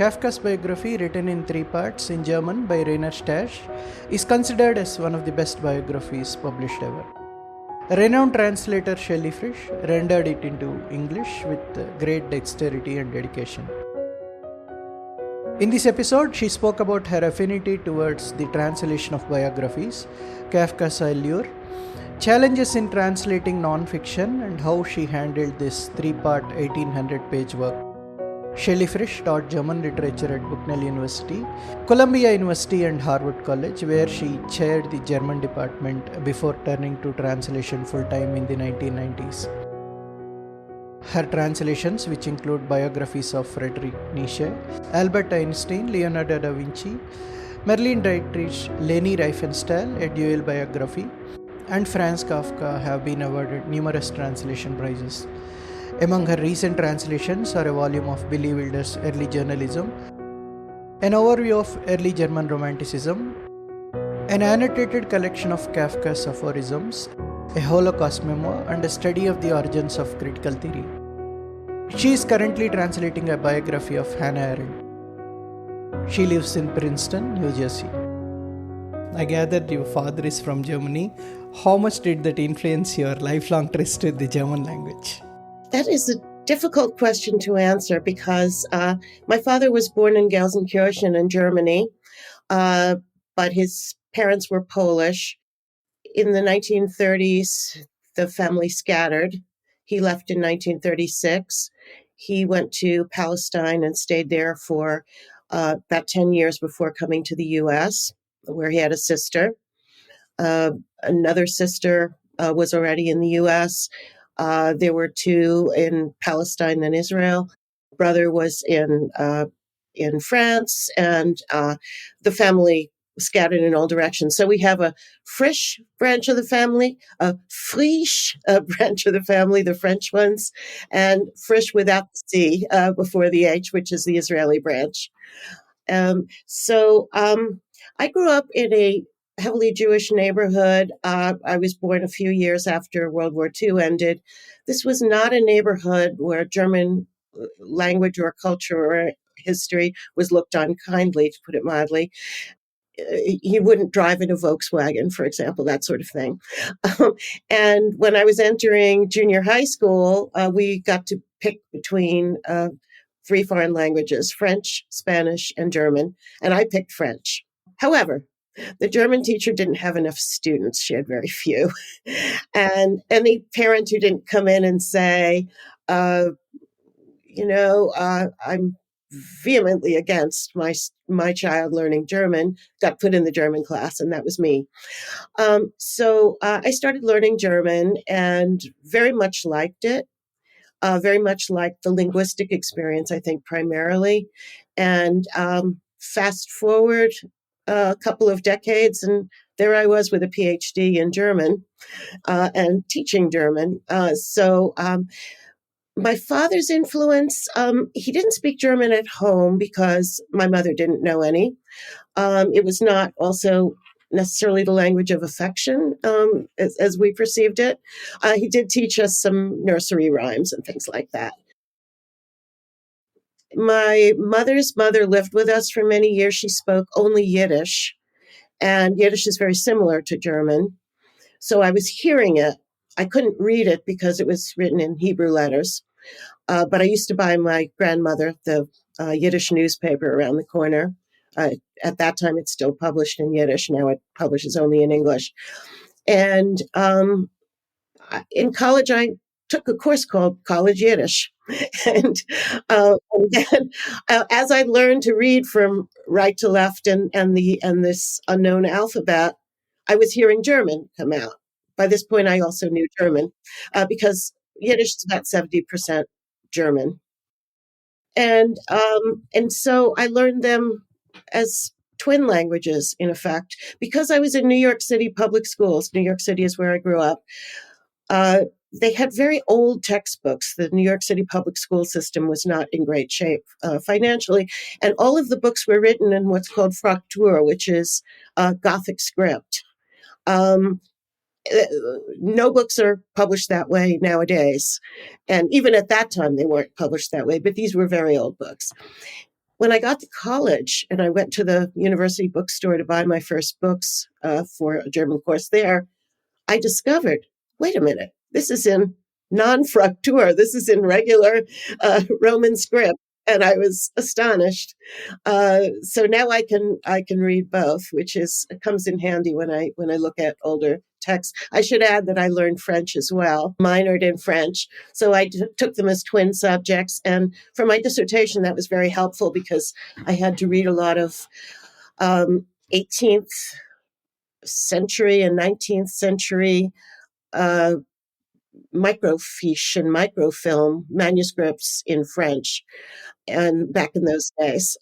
Kafka's biography, written in 3 parts in German by Reiner Stach, is considered as one of the best biographies published ever. Renowned translator Shelley Frisch rendered it into English with great dexterity and dedication. In this episode, she spoke about her affinity towards the translation of biographies, Kafka's Allure, challenges in translating non-fiction, and how she handled this 3-part 1800-page work. Shelley Frisch taught German literature at Bucknell University, Columbia University and Harvard College, where she chaired the German department before turning to translation full-time in the 1990s. Her translations, which include biographies of Friedrich Nietzsche, Albert Einstein, Leonardo da Vinci, Marlene Dietrich, Leni Riefenstahl, a dual biography, and Franz Kafka, have been awarded numerous translation prizes. Among her recent translations are a volume of Billy Wilder's Early Journalism, an overview of Early German Romanticism, an annotated collection of Kafka's aphorisms, a Holocaust memoir, and a study of the origins of critical theory. She is currently translating a biography of Hannah Arendt. She lives in Princeton, New Jersey. I gathered your father is from Germany. How much did that influence your lifelong tryst with the German language? That is a difficult question to answer because my father was born in Gelsenkirchen in Germany, but his parents were Polish. In the 1930s, the family scattered. He left in 1936. He went to Palestine and stayed there for about 10 years before coming to the U.S., where he had a sister. Another sister was already in the U.S., there were 2 in Palestine and Israel. Brother was in France, and the family scattered in all directions. So we have a Frisch branch of the family, a Frisch branch of the family, the French ones, and Frisch without the C before the H, which is the Israeli branch. So I grew up in a heavily Jewish neighborhood. I was born a few years after World War II ended. This was not a neighborhood where German language or culture or history was looked on kindly, to put it mildly. You wouldn't drive in a Volkswagen, for example, that sort of thing. And when I was entering junior high school, we got to pick between 3 foreign languages, French, Spanish, and German, and I picked French. However, the German teacher didn't have enough students. She had very few. And any parent who didn't come in and say, I'm vehemently against my child learning German, got put in the German class, and that was me. So I started learning German and very much liked it, very much liked the linguistic experience, I think, primarily. And fast forward a couple of decades, and there I was with a PhD in German and teaching German. So my father's influence, he didn't speak German at home because my mother didn't know any. It was not also necessarily the language of affection as we perceived it. He did teach us some nursery rhymes and things like that. My mother's mother lived with us for many years. She spoke only Yiddish, and Yiddish is very similar to German. So I was hearing it. I couldn't read it because it was written in Hebrew letters. But I used to buy my grandmother the Yiddish newspaper around the corner. At that time, it's still published in Yiddish. Now it publishes only in English. And in college, I took a course called College Yiddish. And then, as I learned to read from right to left and this unknown alphabet, I was hearing German come out. By this point, I also knew German because Yiddish is about 70% German. And so I learned them as twin languages, in effect. Because I was in New York City public schools, New York City is where I grew up, they had very old textbooks. The New York City public school system was not in great shape financially. And all of the books were written in what's called Fraktur, which is Gothic script. No books are published that way nowadays. And even at that time, they weren't published that way, but these were very old books. when I got to college and I went to the university bookstore to buy my first books for a German course there, I discovered, wait a minute, this is in non-fraktur. This is in regular Roman script. And I was astonished. So now I can read both, which is comes in handy when I look at older texts. I should add that I learned French as well, minored in French. So I took them as twin subjects. And for my dissertation, that was very helpful because I had to read a lot of 18th century and 19th century uh, microfiche and microfilm manuscripts in French, and back in those days.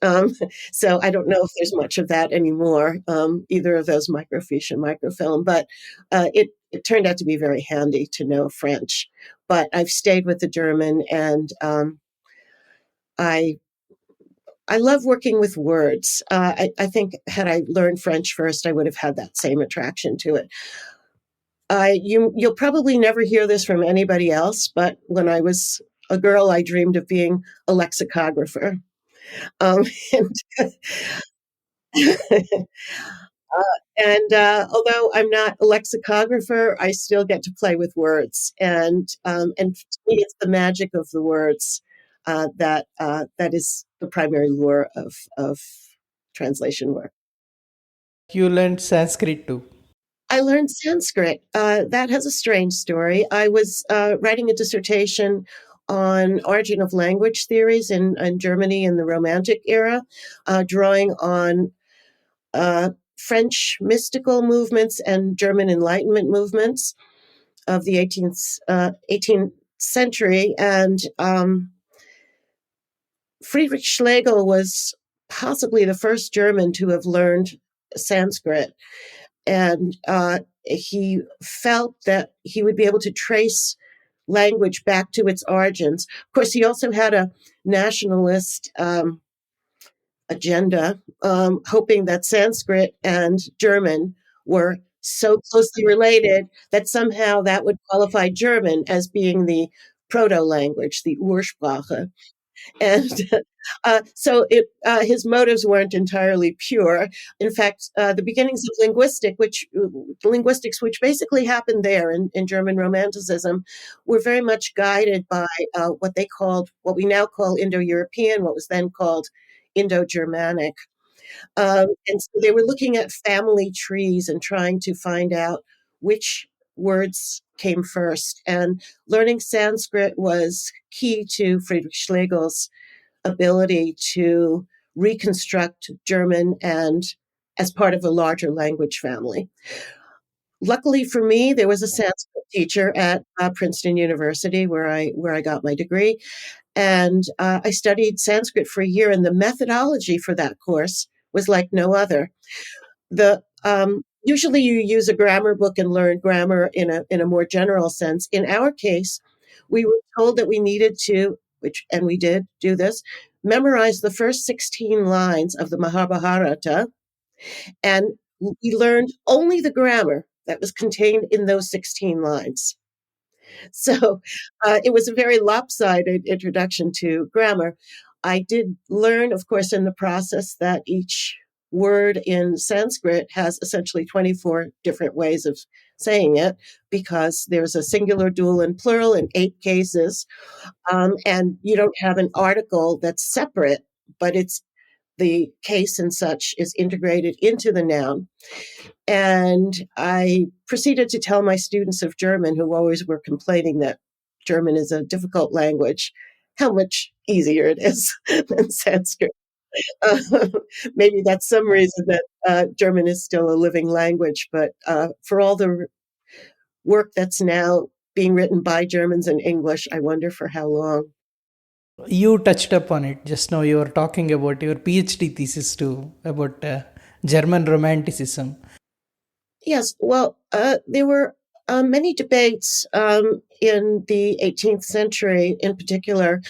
So I don't know if there's much of that anymore, either of those microfiche and microfilm, but it turned out to be very handy to know French. But I've stayed with the German, and I I love working with words. I think had I learned French first, I would have had that same attraction to it. You'll probably never hear this from anybody else, but when I was a girl, I dreamed of being a lexicographer. Um, and although I'm not a lexicographer, I still get to play with words, and to me, it's the magic of the words that is the primary lure of translation work. You learned Sanskrit too. I learned Sanskrit. That has a strange story. I was writing a dissertation on origin of language theories in Germany in the Romantic era, drawing on French mystical movements and German Enlightenment movements of the 18th century. And Friedrich Schlegel was possibly the first German to have learned Sanskrit. And he felt that he would be able to trace language back to its origins. Of course, he also had a nationalist agenda, hoping that Sanskrit and German were so closely related that somehow that would qualify German as being the proto language, the Ursprache. And his motives weren't entirely pure. In fact, the beginnings of linguistics, which basically happened there in German Romanticism, were very much guided by what we now call Indo-European, what was then called Indo-Germanic. And so they were looking at family trees and trying to find out which words came first. And learning Sanskrit was key to Friedrich Schlegel's ability to reconstruct German and as part of a larger language family. Luckily for me, there was a Sanskrit teacher at Princeton University where I got my degree, and I studied Sanskrit for a year. And the methodology for that course was like no other. The Usually you use a grammar book and learn grammar in a more general sense. In our case, we were told that we needed to, and we did do this, memorize the first 16 lines of the Mahabharata, and we learned only the grammar that was contained in those 16 lines. So it was a very lopsided introduction to grammar. I did learn, of course, in the process that each word in Sanskrit has essentially 24 different ways of saying it because there's a singular, dual, and plural in 8 cases. And you don't have an article that's separate, but it's the case and such is integrated into the noun. And I proceeded to tell my students of German, who always were complaining that German is a difficult language, how much easier it is than Sanskrit. Uh, Maybe that's some reason that German is still a living language, but for all the work that's now being written by Germans in English, I wonder for how long. You touched upon it just now. You were talking about your PhD thesis too, about German Romanticism. Yes, well, there were many debates in the 18th century, in particular,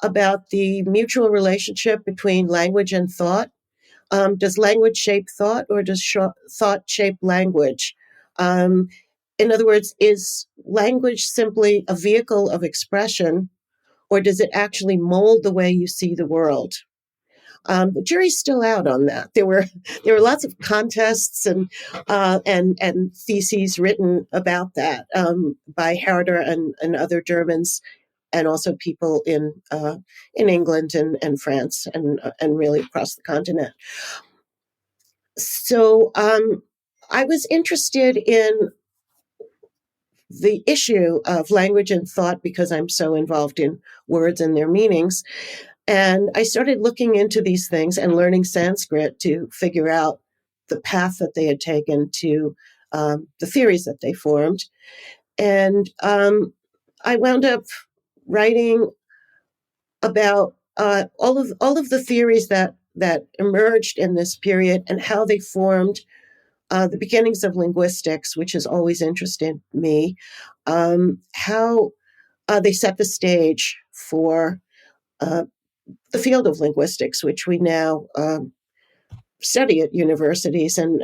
about the mutual relationship between language and thought. Does language shape thought, or does thought shape language? Um, in other words, is language simply a vehicle of expression, or does it actually mold the way you see the world? The jury's still out on that. There were lots of contests and theses written about that by Herder and other Germans, and also people in England and France and really across the continent. So I was interested in the issue of language and thought because I'm so involved in words and their meanings. And I started looking into these things and learning Sanskrit to figure out the path that they had taken to the theories that they formed. And I wound up writing about all of the theories that emerged in this period and how they formed the beginnings of linguistics, which has always interested me, how they set the stage for the field of linguistics, which we now study at universities, and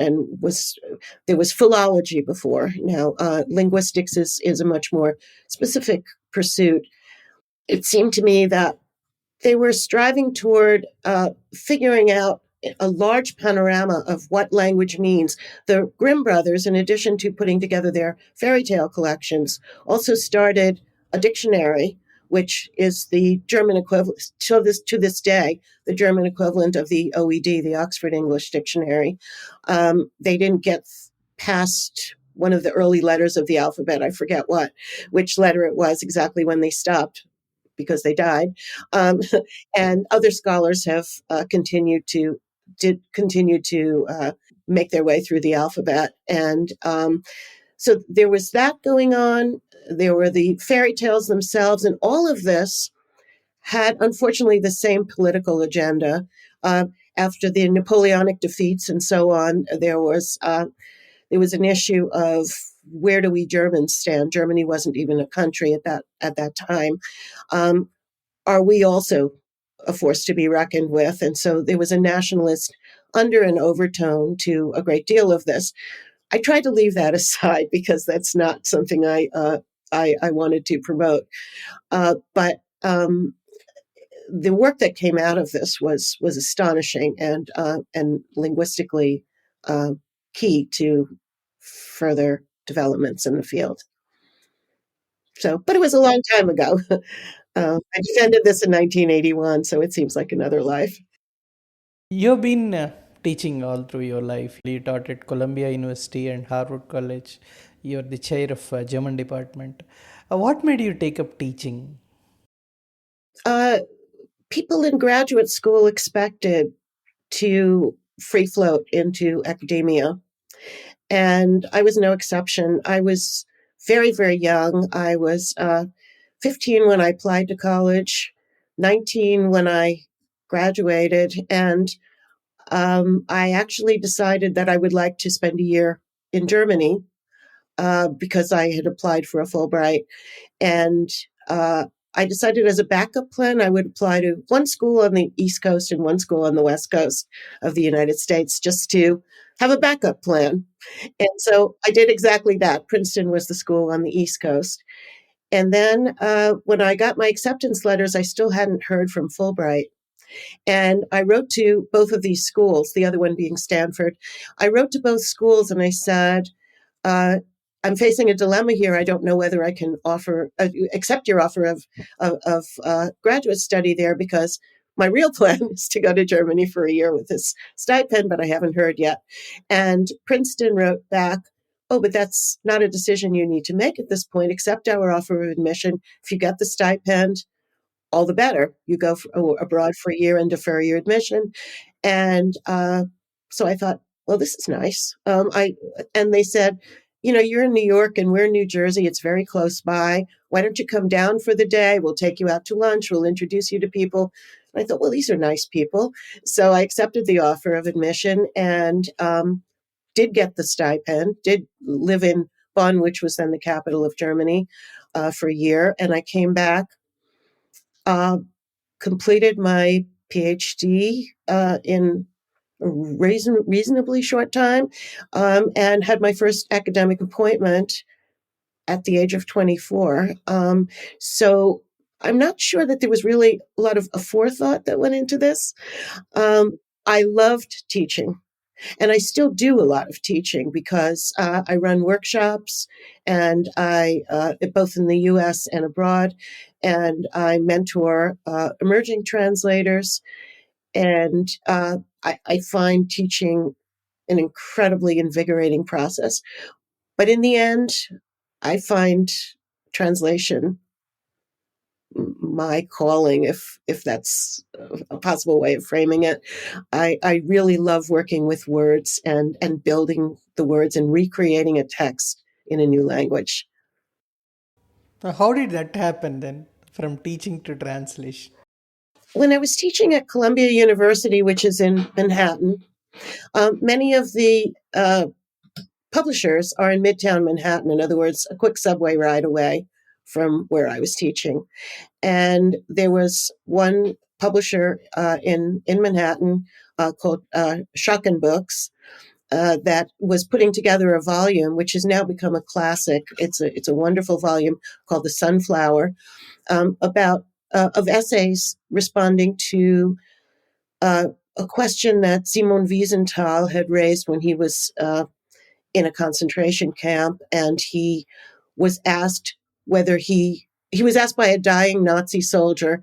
there was philology before. Now, linguistics is a much more specific pursuit. It seemed to me that they were striving toward figuring out a large panorama of what language means. The Grimm brothers, in addition to putting together their fairy tale collections, also started a dictionary, which is the German equivalent, to this day, the German equivalent of the OED, the Oxford English Dictionary. They didn't get past one of the early letters of the alphabet. I forget which letter it was exactly when they stopped, because they died. And other scholars have continued to make their way through the alphabet. And so there was that going on. There were the fairy tales themselves, and all of this had, unfortunately, the same political agenda. After the Napoleonic defeats and so on, there was an issue of where do we Germans stand? Germany wasn't even a country at that time. Are we also a force to be reckoned with? And so there was a nationalist under and overtone to a great deal of this. I tried to leave that aside because that's not something I wanted to promote. But the work that came out of this was astonishing and linguistically key to further developments in the field. So, but it was a long time ago. I defended this in 1981, so it seems like another life. You've been teaching all through your life. You taught at Columbia University and Harvard College. You're the chair of German department. What made you take up teaching? People in graduate school expected to free float into academia, and I was no exception. I was very, very young. I was 15 when I applied to college, 19 when I graduated, and I actually decided that I would like to spend a year in Germany because I had applied for a Fulbright. And I decided as a backup plan, I would apply to one school on the East Coast and one school on the West Coast of the United States just to have a backup plan. And so I did exactly that. Princeton was the school on the East Coast. And then when I got my acceptance letters, I still hadn't heard from Fulbright. And I wrote to both of these schools, the other one being Stanford. I wrote to both schools and I said, I'm facing a dilemma here. I don't know whether I can accept your offer of graduate study there, because my real plan is to go to Germany for a year with this stipend, but I haven't heard yet. And Princeton wrote back, oh, but that's not a decision you need to make at this point. Accept our offer of admission. If you get the stipend, all the better. You go abroad for a year and defer your admission. And so I thought, well, this is nice. And they said, you're in New York and we're in New Jersey. It's very close by. Why don't you come down for the day? We'll take you out to lunch. We'll introduce you to people. And I thought, well, these are nice people. So I accepted the offer of admission and did get the stipend, did live in Bonn, which was then the capital of Germany, for a year. And I came back, completed my PhD in a reasonably short time, and had my first academic appointment at the age of 24. So I'm not sure that there was really a lot of forethought that went into this. I loved teaching. And I still do a lot of teaching because I run workshops and I both in the U.S. and abroad, and I mentor emerging translators. And I find teaching an incredibly invigorating process. But in the end, I find translation my calling, if that's a possible way of framing it. I really love working with words and building the words and recreating a text in a new language. How did that happen then, from teaching to translation? When I was teaching at Columbia University, which is in Manhattan, many of the publishers are in Midtown Manhattan. In other words, a quick subway ride away from where I was teaching. And there was one publisher in Manhattan called Schocken Books that was putting together a volume which has now become a classic. It's a wonderful volume called The Sunflower, about of essays responding to uh, a question that Simon Wiesenthal had raised when he was in a concentration camp, and he was asked whether he was asked by a dying Nazi soldier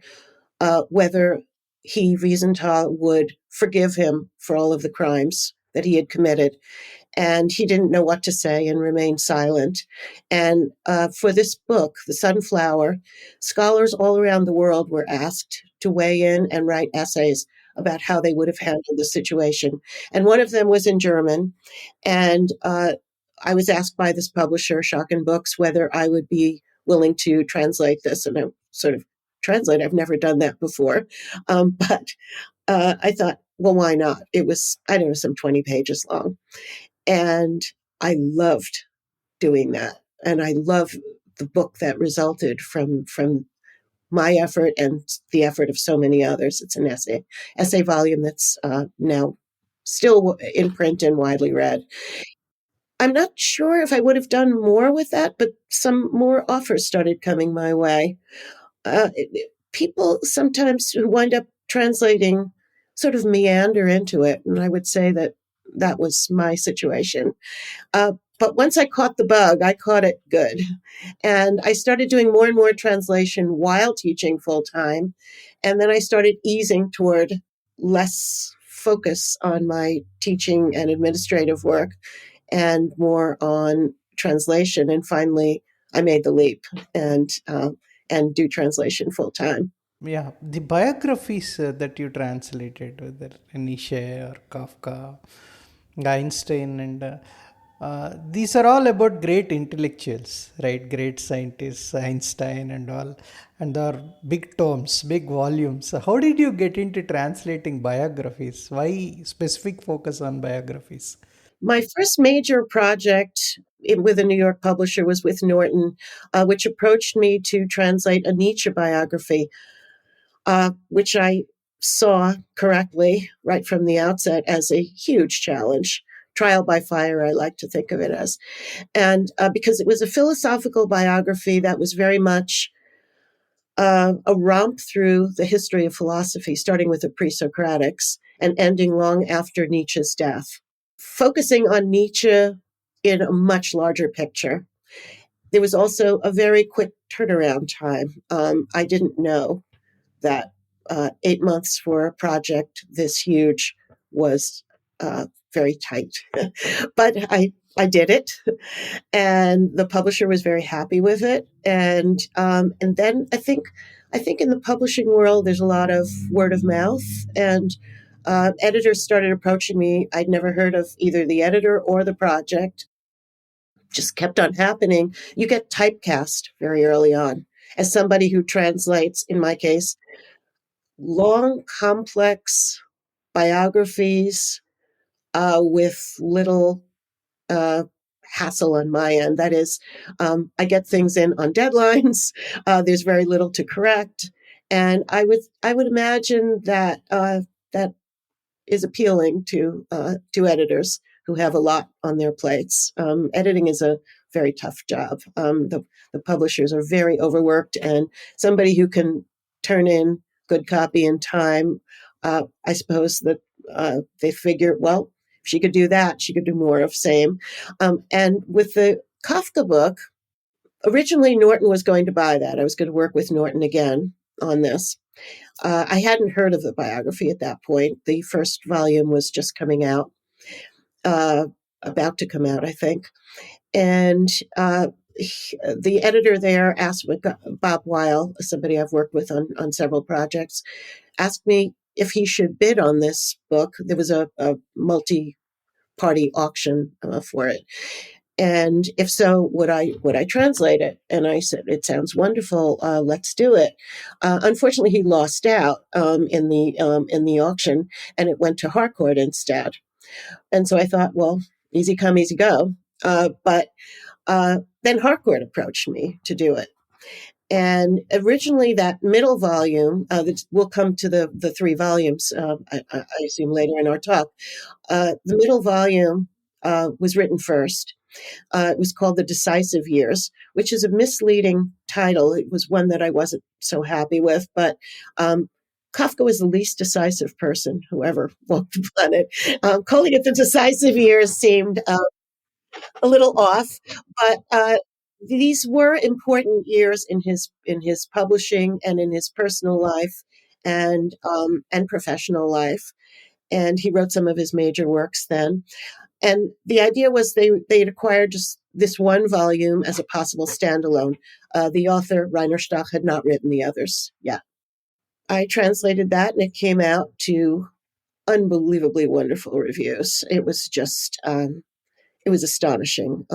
whether he, Wiesenthal, would forgive him for all of the crimes that he had committed. And he didn't know what to say and remained silent. And for this book, The Sunflower, scholars all around the world were asked to weigh in and write essays about how they would have handled the situation. And one of them was in German. And I was asked by this publisher, Schocken Books, whether I would be willing to translate this. And I sort of translate. I've never done that before. But I thought, well, why not? It was, I don't know, some 20 pages long. And I loved doing that. And I love the book that resulted from my effort and the effort of so many others. It's an essay volume that's now still in print and widely read. I'm not sure if I would have done more with that, but some more offers started coming my way. People sometimes who wind up translating sort of meander into it, and I would say that that was my situation. But once I caught the bug, I caught it good. And I started doing more and more translation while teaching full time. And then I started easing toward less focus on my teaching and administrative work and more on translation. And finally, I made the leap and do translation full time. Yeah, the biographies that you translated, whether Nietzsche or Kafka, Einstein, and these are all about great intellectuals, right? Great scientists, Einstein, and all, and they are big tomes, big volumes. So how did you get into translating biographies? Why specific focus on biographies? My first major project with a New York publisher was with Norton, which approached me to translate a Nietzsche biography, which I saw correctly right from the outset as a huge challenge. Trial by fire, I like to think of it as. And because it was a philosophical biography that was very much a romp through the history of philosophy, starting with the pre Socratics and ending long after Nietzsche's death, focusing on Nietzsche in a much larger picture. There was also a very quick turnaround time. I didn't know that 8 months for a project this huge was very tight, but I did it, and the publisher was very happy with it. And then I think in the publishing world there's a lot of word of mouth, and editors started approaching me. I'd never heard of either the editor or the project. Just kept on happening. You get typecast very early on as somebody who translates, in my case, long, complex biographies with little uh, hassle on my end. That is, I get things in on deadlines. There's very little to correct, and I would imagine that that is appealing to editors who have a lot on their plates. Editing is a very tough job. The publishers are very overworked, and somebody who can turn in good copy in time, I suppose that they figure, well, if she could do that, she could do more of same. And with the Kafka book, originally Norton was going to buy that. I was going to work with Norton again on this. I hadn't heard of the biography at that point. The first volume was just coming out, about to come out, I think. And the editor there asked me, Bob Weil, somebody I've worked with on several projects, asked me if he should bid on this book. There was a multi-party auction for it. And if so, would I translate it? And I said, it sounds wonderful. Let's do it. Unfortunately, he lost out in the auction, and it went to Harcourt instead. And so I thought, well, easy come, easy go. But then Harcourt approached me to do it. And originally, that middle volume, we'll come to the three volumes, I assume, later in our talk. The middle volume was written first. It was called The Decisive Years, which is a misleading title. It was one that I wasn't so happy with, but Kafka was the least decisive person who ever walked the planet. Calling it The Decisive Years seemed a little off, but these were important years in his publishing and in his personal life and professional life. And he wrote some of his major works then. And the idea was they had acquired just this one volume as a possible standalone. The author, Reiner Stach, had not written the others yet. I translated that, and it came out to unbelievably wonderful reviews. It was just, it was astonishing.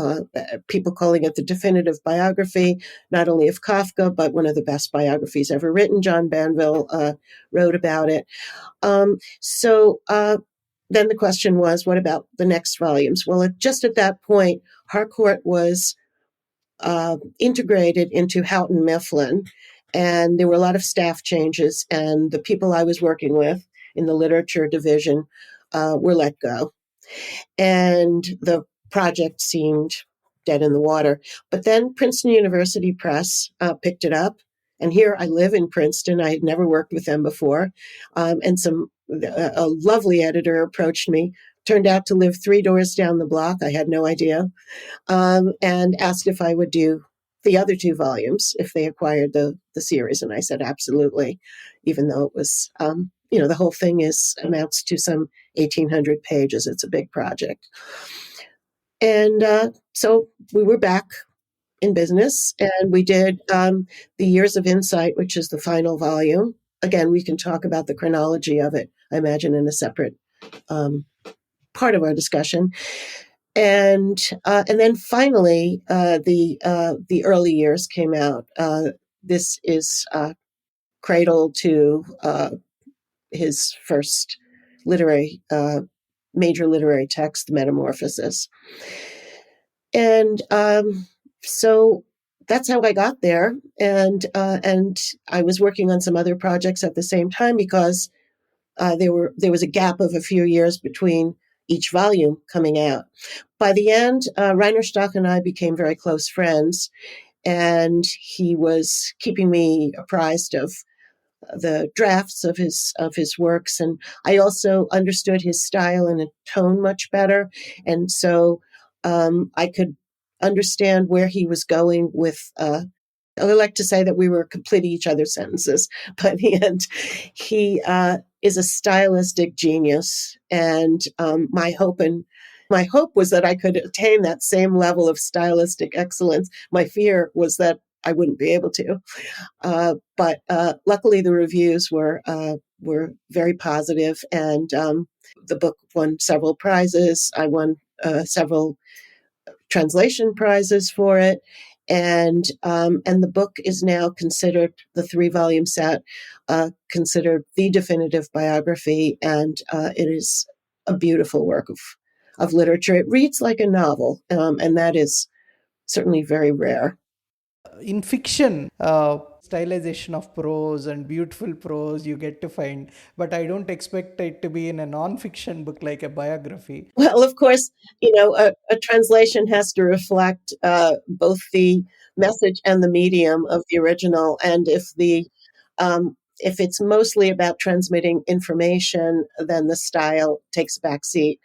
People calling it the definitive biography, not only of Kafka, but one of the best biographies ever written. John Banville wrote about it. So then the question was, what about the next volumes? Well, just at that point, Harcourt was integrated into Houghton Mifflin, and there were a lot of staff changes, and the people I was working with in the literature division were let go. And the project seemed dead in the water. But then Princeton University Press picked it up. And here I live in Princeton. I had never worked with them before. And a lovely editor approached me, turned out to live 3 doors down the block. I had no idea. And asked if I would do the other 2 volumes if they acquired the series. And I said, absolutely, even though it was, the whole thing amounts to some 1,800 pages. It's a big project. And so we were back in business, and we did The Years of Insight, which is the final volume. Again, we can talk about the chronology of it, I imagine, in a separate part of our discussion. And then finally, the early years came out. This is cradle to his first major literary text, The Metamorphosis. And so that's how I got there. And I was working on some other projects at the same time because there was a gap of a few years between each volume coming out. By the end, Reiner Stach and I became very close friends, and he was keeping me apprised of the drafts of his works, and I also understood his style and tone much better, and so I could understand where he was going with. I like to say that we were completing each other's sentences, but in the end, he is a stylistic genius, and my hope was that I could attain that same level of stylistic excellence. My fear was that I wouldn't be able to, but luckily the reviews were very positive, and the book won several prizes. I won several translation prizes for it, and the book is now considered, the 3-volume set, considered the definitive biography, and it is a beautiful work of literature. It reads like a novel, and that is certainly very rare. In fiction, stylization of prose and beautiful prose you get to find, but I don't expect it to be in a non-fiction book like a biography. Well, of course, a translation has to reflect both the message and the medium of the original. And if it's mostly about transmitting information, then the style takes a back seat.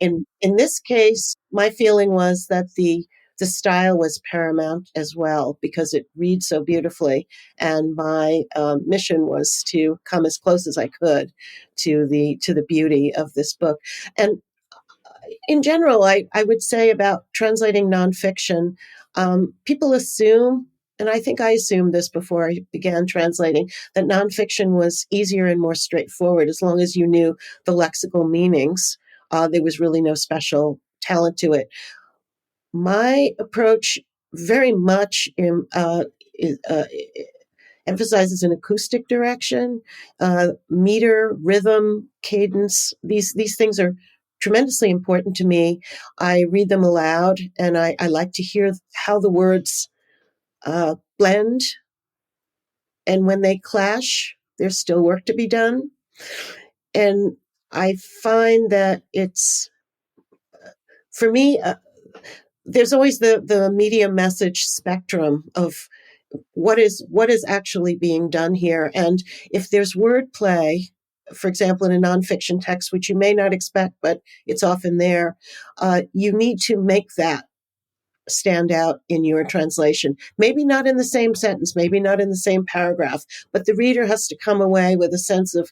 In this case, my feeling was that the style was paramount as well because it reads so beautifully, and my mission was to come as close as I could to the beauty of this book. And in general, I would say about translating nonfiction, people assume, and I think I assumed this before I began translating, that nonfiction was easier and more straightforward as long as you knew the lexical meanings. There was really no special talent to it. My approach very much is, emphasizes an acoustic direction, meter, rhythm, cadence. These things are tremendously important to me. I read them aloud, and I like to hear how the words blend. And when they clash, there's still work to be done. And I find that it's, for me, there's always the media message spectrum of what is actually being done here. And if there's wordplay, for example, in a nonfiction text, which you may not expect, but it's often there, you need to make that stand out in your translation. Maybe not in the same sentence, maybe not in the same paragraph, but the reader has to come away with a sense of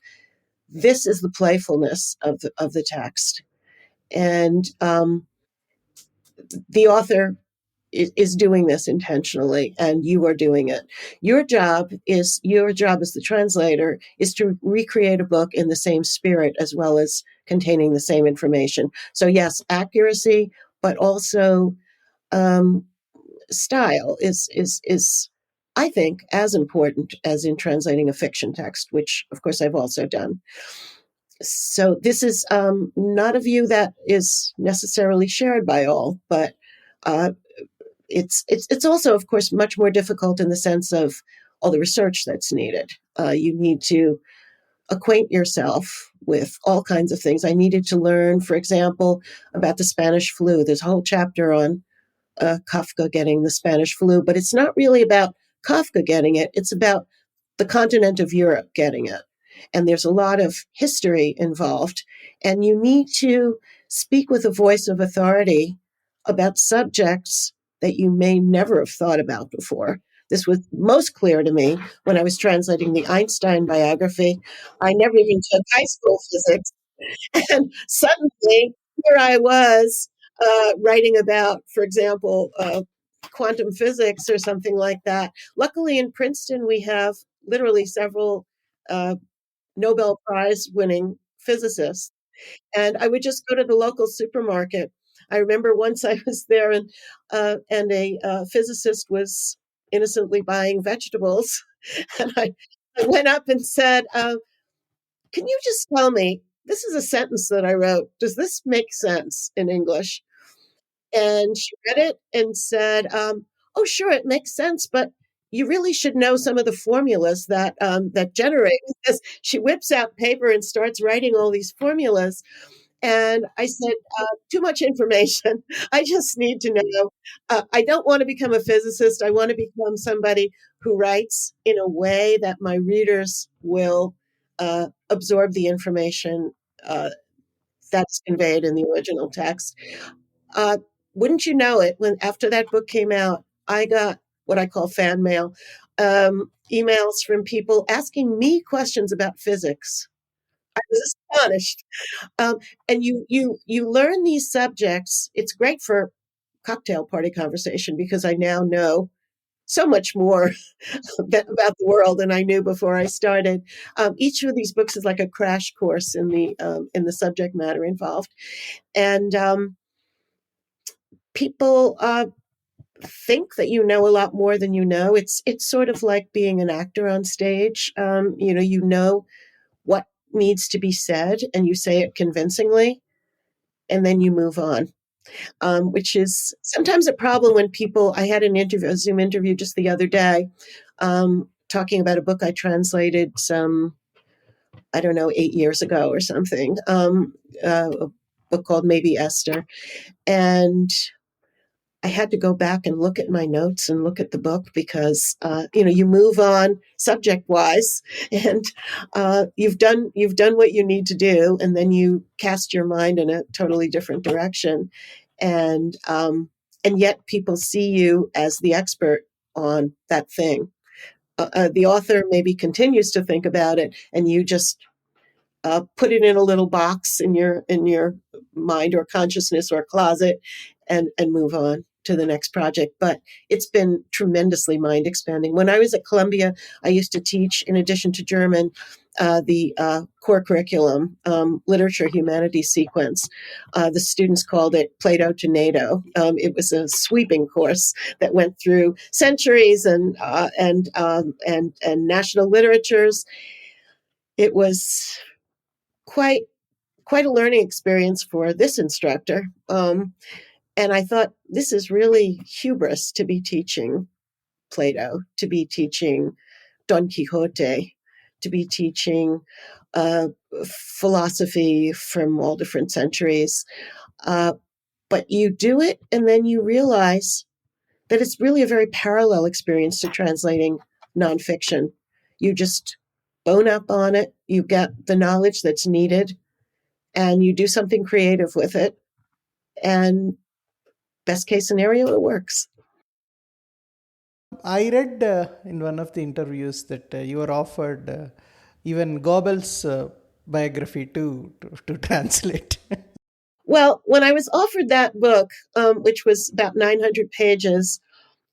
this is the playfulness of the text. And the author is doing this intentionally, and you are doing it. Your job as the translator is to recreate a book in the same spirit as well as containing the same information. So yes, accuracy, but also um, style is I think as important as in translating a fiction text, which of course I've also done. So this is not a view that is necessarily shared by all, but uh, it's also, of course, much more difficult in the sense of all the research that's needed. You need to acquaint yourself with all kinds of things. I needed to learn, for example, about the Spanish flu. There's a whole chapter on Kafka getting the Spanish flu, but it's not really about Kafka getting it. It's about the continent of Europe getting it. And there's a lot of history involved. And you need to speak with a voice of authority about subjects that you may never have thought about before. This was most clear to me when I was translating the Einstein biography. I never even took high school physics. And suddenly, here I was writing about, for example, quantum physics or something like that. Luckily, in Princeton, we have literally several uh, Nobel Prize winning physicists. And I would just go to the local supermarket. I remember once I was there, and a physicist was innocently buying vegetables. And I went up and said, can you just tell me, this is a sentence that I wrote. Does this make sense in English? And she read it and said, oh, sure, it makes sense, but you really should know some of the formulas that generate this. She whips out paper and starts writing all these formulas. And I said, too much information. I just need to know. I don't want to become a physicist. I want to become somebody who writes in a way that my readers will absorb the information that's conveyed in the original text. Uh, wouldn't you know it, when after that book came out, I got what I call fan mail, emails from people asking me questions about physics. I was astonished. Um, and you learn these subjects. It's great for cocktail party conversation because I now know so much more about the world than I knew before I started. Each of these books is like a crash course in the subject matter involved, and people think that you know a lot more than you know. It's sort of like being an actor on stage. You know what needs to be said, and you say it convincingly, and then you move on. Which is sometimes a problem when people. I had an interview, a Zoom interview just the other day, talking about a book I translated 8 years ago or something, a book called Maybe Esther. And I had to go back and look at my notes and look at the book because, you move on subject wise, and you've done what you need to do, and then you cast your mind in a totally different direction, and yet people see you as the expert on that thing. The author maybe continues to think about it, and you just put it in a little box in your mind or consciousness or closet, and move on to the next project. But it's been tremendously mind expanding. When I was at Columbia, I used to teach, in addition to German, the core curriculum, literature humanities sequence. The students called it Plato to NATO. It was a sweeping course that went through centuries and national literatures. It was quite a learning experience for this instructor. And I thought, this is really hubris to be teaching Plato, to be teaching Don Quixote, to be teaching philosophy from all different centuries. But you do it, and then you realize that it's really a very parallel experience to translating nonfiction. You just bone up on it, you get the knowledge that's needed, and you do something creative with it. And best case scenario, it works. I read in one of the interviews that you were offered even Goebbels' biography to translate. Well, when I was offered that book, which was about 900 pages,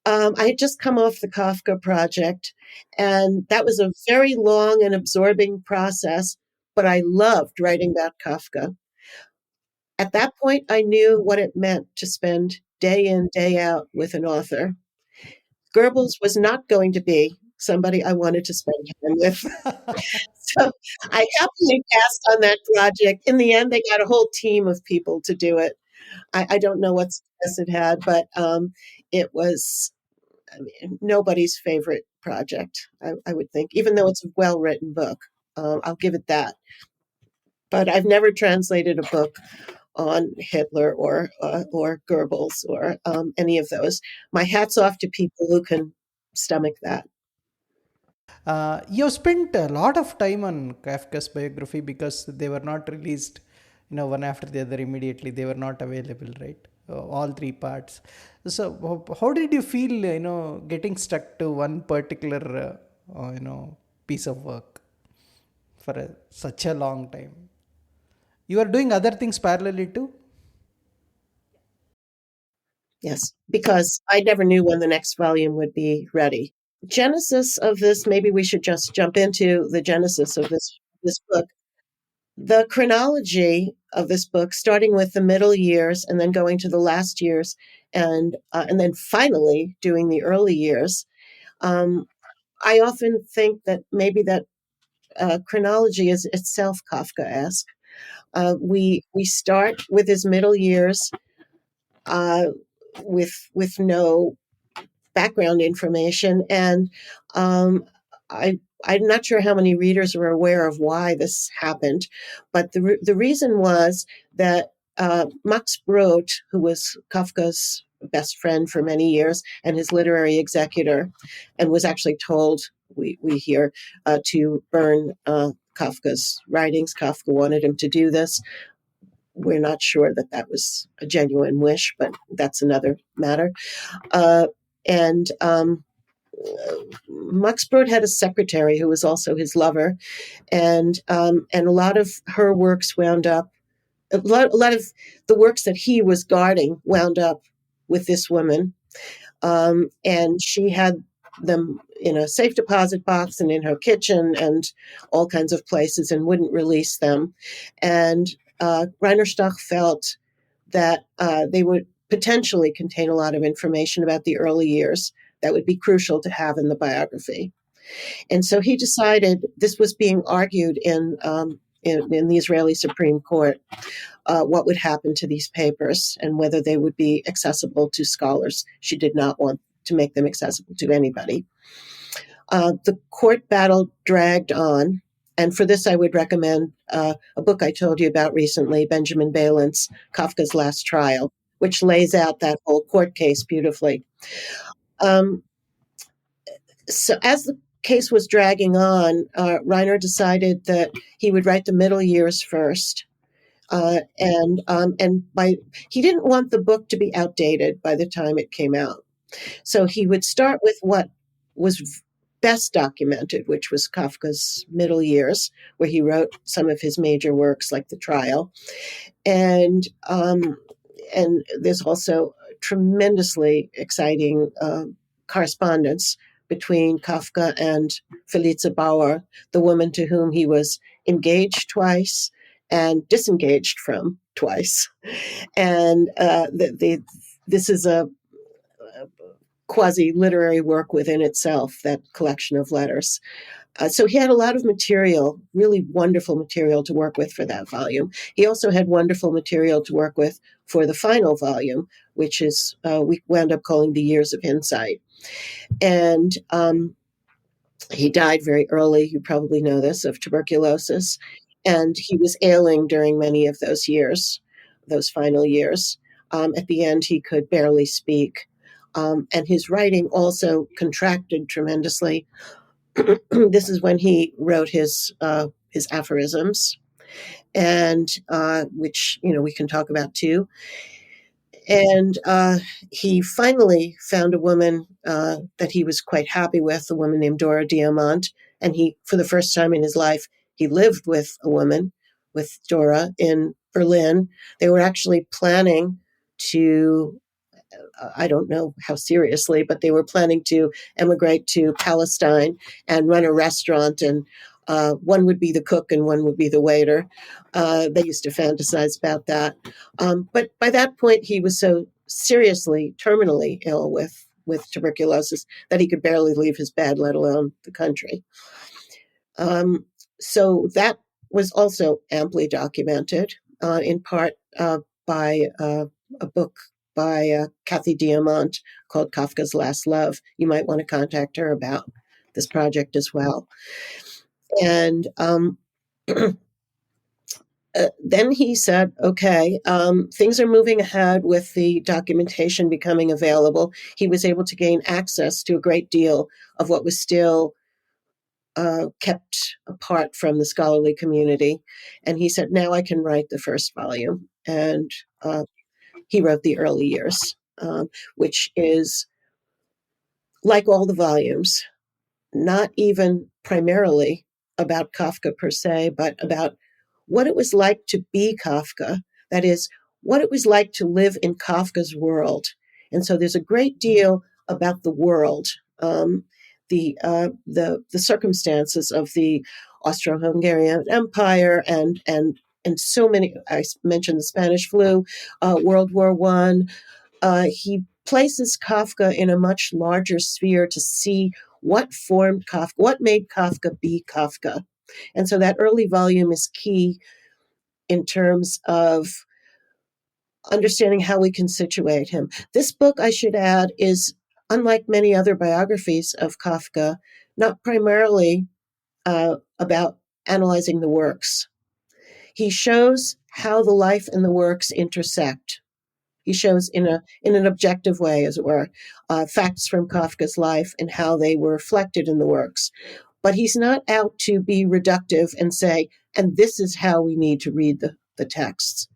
I had just come off the Kafka project, and that was a very long and absorbing process, but I loved writing about Kafka. At that point, I knew what it meant to spend day in, day out with an author. Goebbels was not going to be somebody I wanted to spend time with. So I happily passed on that project. In the end, they got a whole team of people to do it. I don't know what success it had, but it was nobody's favorite project, I would think, even though it's a well-written book. I'll give it that. But I've never translated a book on Hitler or Goebbels or any of those. My hat's off to people who can stomach that. You spent a lot of time on Kafka's biography because they were not released, one after the other immediately. They were not available, right? All three parts. So, how did you feel, getting stuck to one particular, piece of work for such a long time? You are doing other things parallelly too? Yes, because I never knew when the next volume would be ready. Genesis of this, maybe we should just jump into the genesis of this book. The chronology of this book, starting with the middle years and then going to the last years, and then finally doing the early years. I often think that maybe that chronology is itself Kafkaesque. We start with his middle years, with no background information, and I'm not sure how many readers are aware of why this happened, but the reason was that Max Brod, who was Kafka's best friend for many years and his literary executor, and was actually told, we hear, to burn Kafka's writings. Kafka wanted him to do this. We're not sure that that was a genuine wish, but that's another matter. And Max Brod had a secretary who was also his lover, and a lot of her works wound up. A lot of the works that he was guarding wound up with this woman, and she had them in a safe deposit box and in her kitchen and all kinds of places, and wouldn't release them. And Reiner Stach felt that they would potentially contain a lot of information about the early years that would be crucial to have in the biography. And so he decided, this was being argued in the Israeli Supreme Court, what would happen to these papers and whether they would be accessible to scholars. She did not want to make them accessible to anybody. The court battle dragged on. And for this, I would recommend a book I told you about recently, Benjamin Balan's Kafka's Last Trial, which lays out that whole court case beautifully. So as the case was dragging on, Reiner decided that he would write the middle years first. He didn't want the book to be outdated by the time it came out. So he would start with what was best documented, which was Kafka's middle years, where he wrote some of his major works like The Trial. And there's also tremendously exciting correspondence between Kafka and Felice Bauer, the woman to whom he was engaged twice and disengaged from twice. And this is a quasi-literary work within itself, that collection of letters. So he had a lot of material, really wonderful material to work with for that volume. He also had wonderful material to work with for the final volume, which is we wound up calling The Years of Insight. And he died very early, you probably know this, of tuberculosis. And he was ailing during many of those years, those final years. At the end, he could barely speak. And his writing also contracted tremendously. This is when he wrote his aphorisms, and which we can talk about too. And he finally found a woman that he was quite happy with, a woman named Dora Diamant. And he, for the first time in his life, he lived with a woman, with Dora, in Berlin. They were actually planning to, I don't know how seriously, but they were planning to emigrate to Palestine and run a restaurant, and one would be the cook and one would be the waiter. They used to fantasize about that. But by that point, he was so seriously, terminally ill with tuberculosis that he could barely leave his bed, let alone the country. So that was also amply documented, in part by a book by Kathy Diamant called Kafka's Last Love. You might want to contact her about this project as well. And then he said, okay, things are moving ahead with the documentation becoming available. He was able to gain access to a great deal of what was still kept apart from the scholarly community. And he said, now I can write the first volume. And he wrote The Early Years, which is, like all the volumes, not even primarily about Kafka per se, but about what it was like to be Kafka. That is, what it was like to live in Kafka's world. And so there's a great deal about the world, the circumstances of the Austro-Hungarian Empire, and so many. I mentioned the Spanish flu, World War I. He places Kafka in a much larger sphere to see what formed Kafka, what made Kafka be Kafka. And so that early volume is key in terms of understanding how we can situate him. This book, I should add, is, unlike many other biographies of Kafka, not primarily about analyzing the works. He shows how the life and the works intersect. He shows in an objective way, as it were, facts from Kafka's life and how they were reflected in the works. But he's not out to be reductive and say, and this is how we need to read the texts.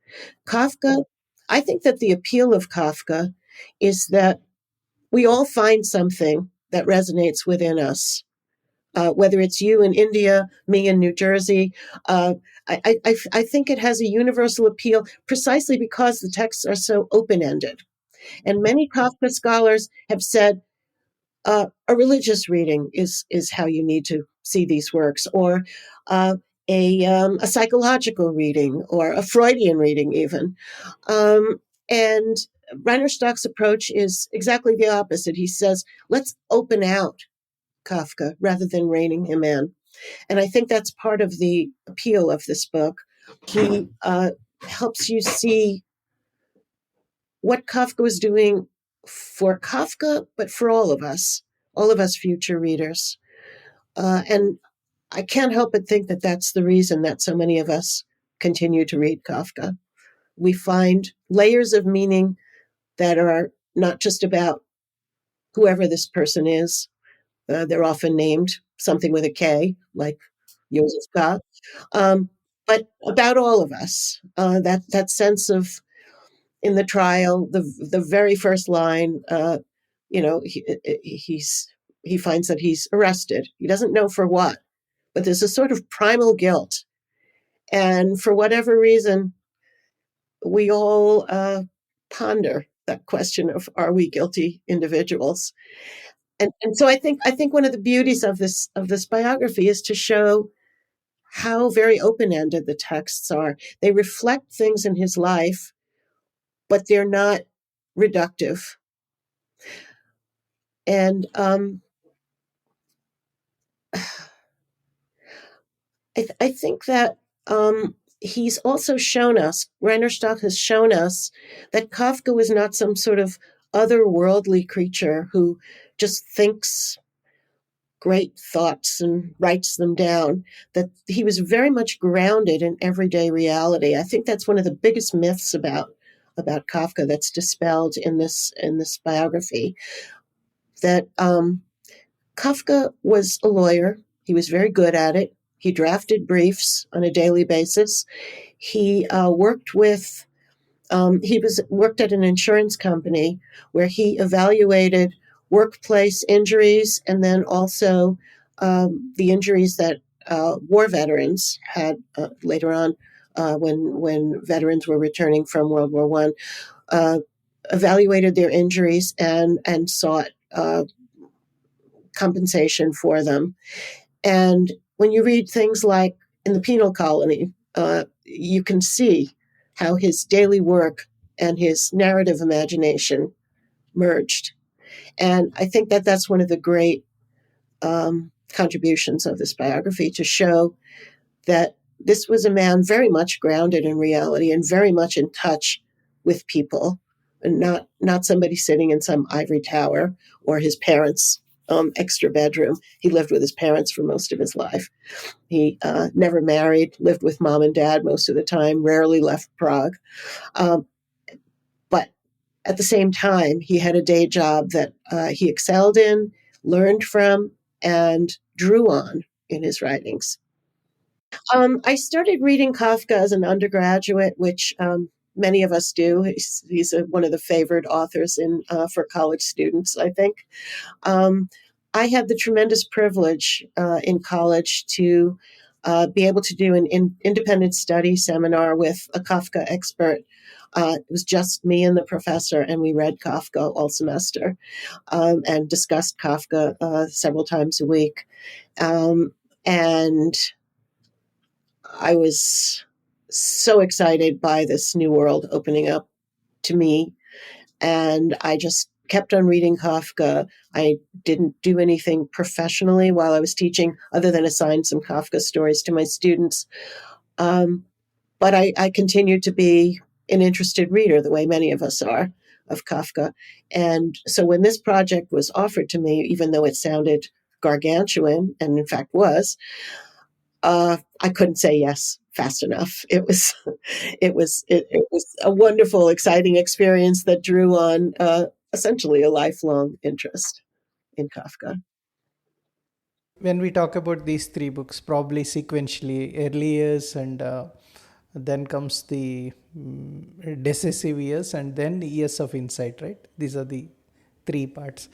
Kafka, I think that the appeal of Kafka is that we all find something that resonates within us. Whether it's you in India, me in New Jersey, I think it has a universal appeal precisely because the texts are so open-ended. And many Kafka scholars have said a religious reading is how you need to see these works, or a psychological reading, or a Freudian reading even. And Reiner Stach's approach is exactly the opposite. He says, let's open out Kafka rather than reining him in. And I think that's part of the appeal of this book. He helps you see what Kafka was doing for Kafka, but for all of us future readers. And I can't help but think that that's the reason that so many of us continue to read Kafka. We find layers of meaning that are not just about whoever this person is. They're often named something with a K, like Joseph K. Um, but about all of us, that sense of in the trial, the very first line, he finds that he's arrested. He doesn't know for what, but there's a sort of primal guilt, and for whatever reason, we all ponder that question of are we guilty individuals? And so I think one of the beauties of this biography is to show how very open-ended the texts are. They reflect things in his life, but they're not reductive. And I think that he's also shown us, Reiner Stach has shown us, that Kafka was not some sort of otherworldly creature who just thinks great thoughts and writes them down, that he was very much grounded in everyday reality. I think that's one of the biggest myths about Kafka that's dispelled in this biography, that Kafka was a lawyer. He was very good at it. He drafted briefs on a daily basis. He worked at an insurance company where he evaluated workplace injuries and then also the injuries that war veterans had later on when veterans were returning from World War One. Evaluated their injuries and sought compensation for them. And when you read things like in the penal colony, you can see how his daily work and his narrative imagination merged. And I think that that's one of the great contributions of this biography, to show that this was a man very much grounded in reality and very much in touch with people, and not somebody sitting in some ivory tower or his parents' extra bedroom. He lived with his parents for most of his life. He never married, lived with mom and dad most of the time, rarely left Prague. But at the same time, he had a day job that he excelled in, learned from, and drew on in his writings. I started reading Kafka as an undergraduate, which many of us do. He's one of the favored authors for college students, I think. I had the tremendous privilege in college to be able to do an independent study seminar with a Kafka expert. It was just me and the professor, and we read Kafka all semester and discussed Kafka several times a week. And I was so excited by this new world opening up to me. And I just kept on reading Kafka. I didn't do anything professionally while I was teaching other than assign some Kafka stories to my students. But I continued to be an interested reader, the way many of us are, of Kafka. And so when this project was offered to me, even though it sounded gargantuan, and in fact was, I couldn't say yes fast enough. It was a wonderful, exciting experience that drew on essentially a lifelong interest in Kafka. When we talk about these three books, probably sequentially, early years, and then comes the decisive years, and then years of insight, right? These are the three parts.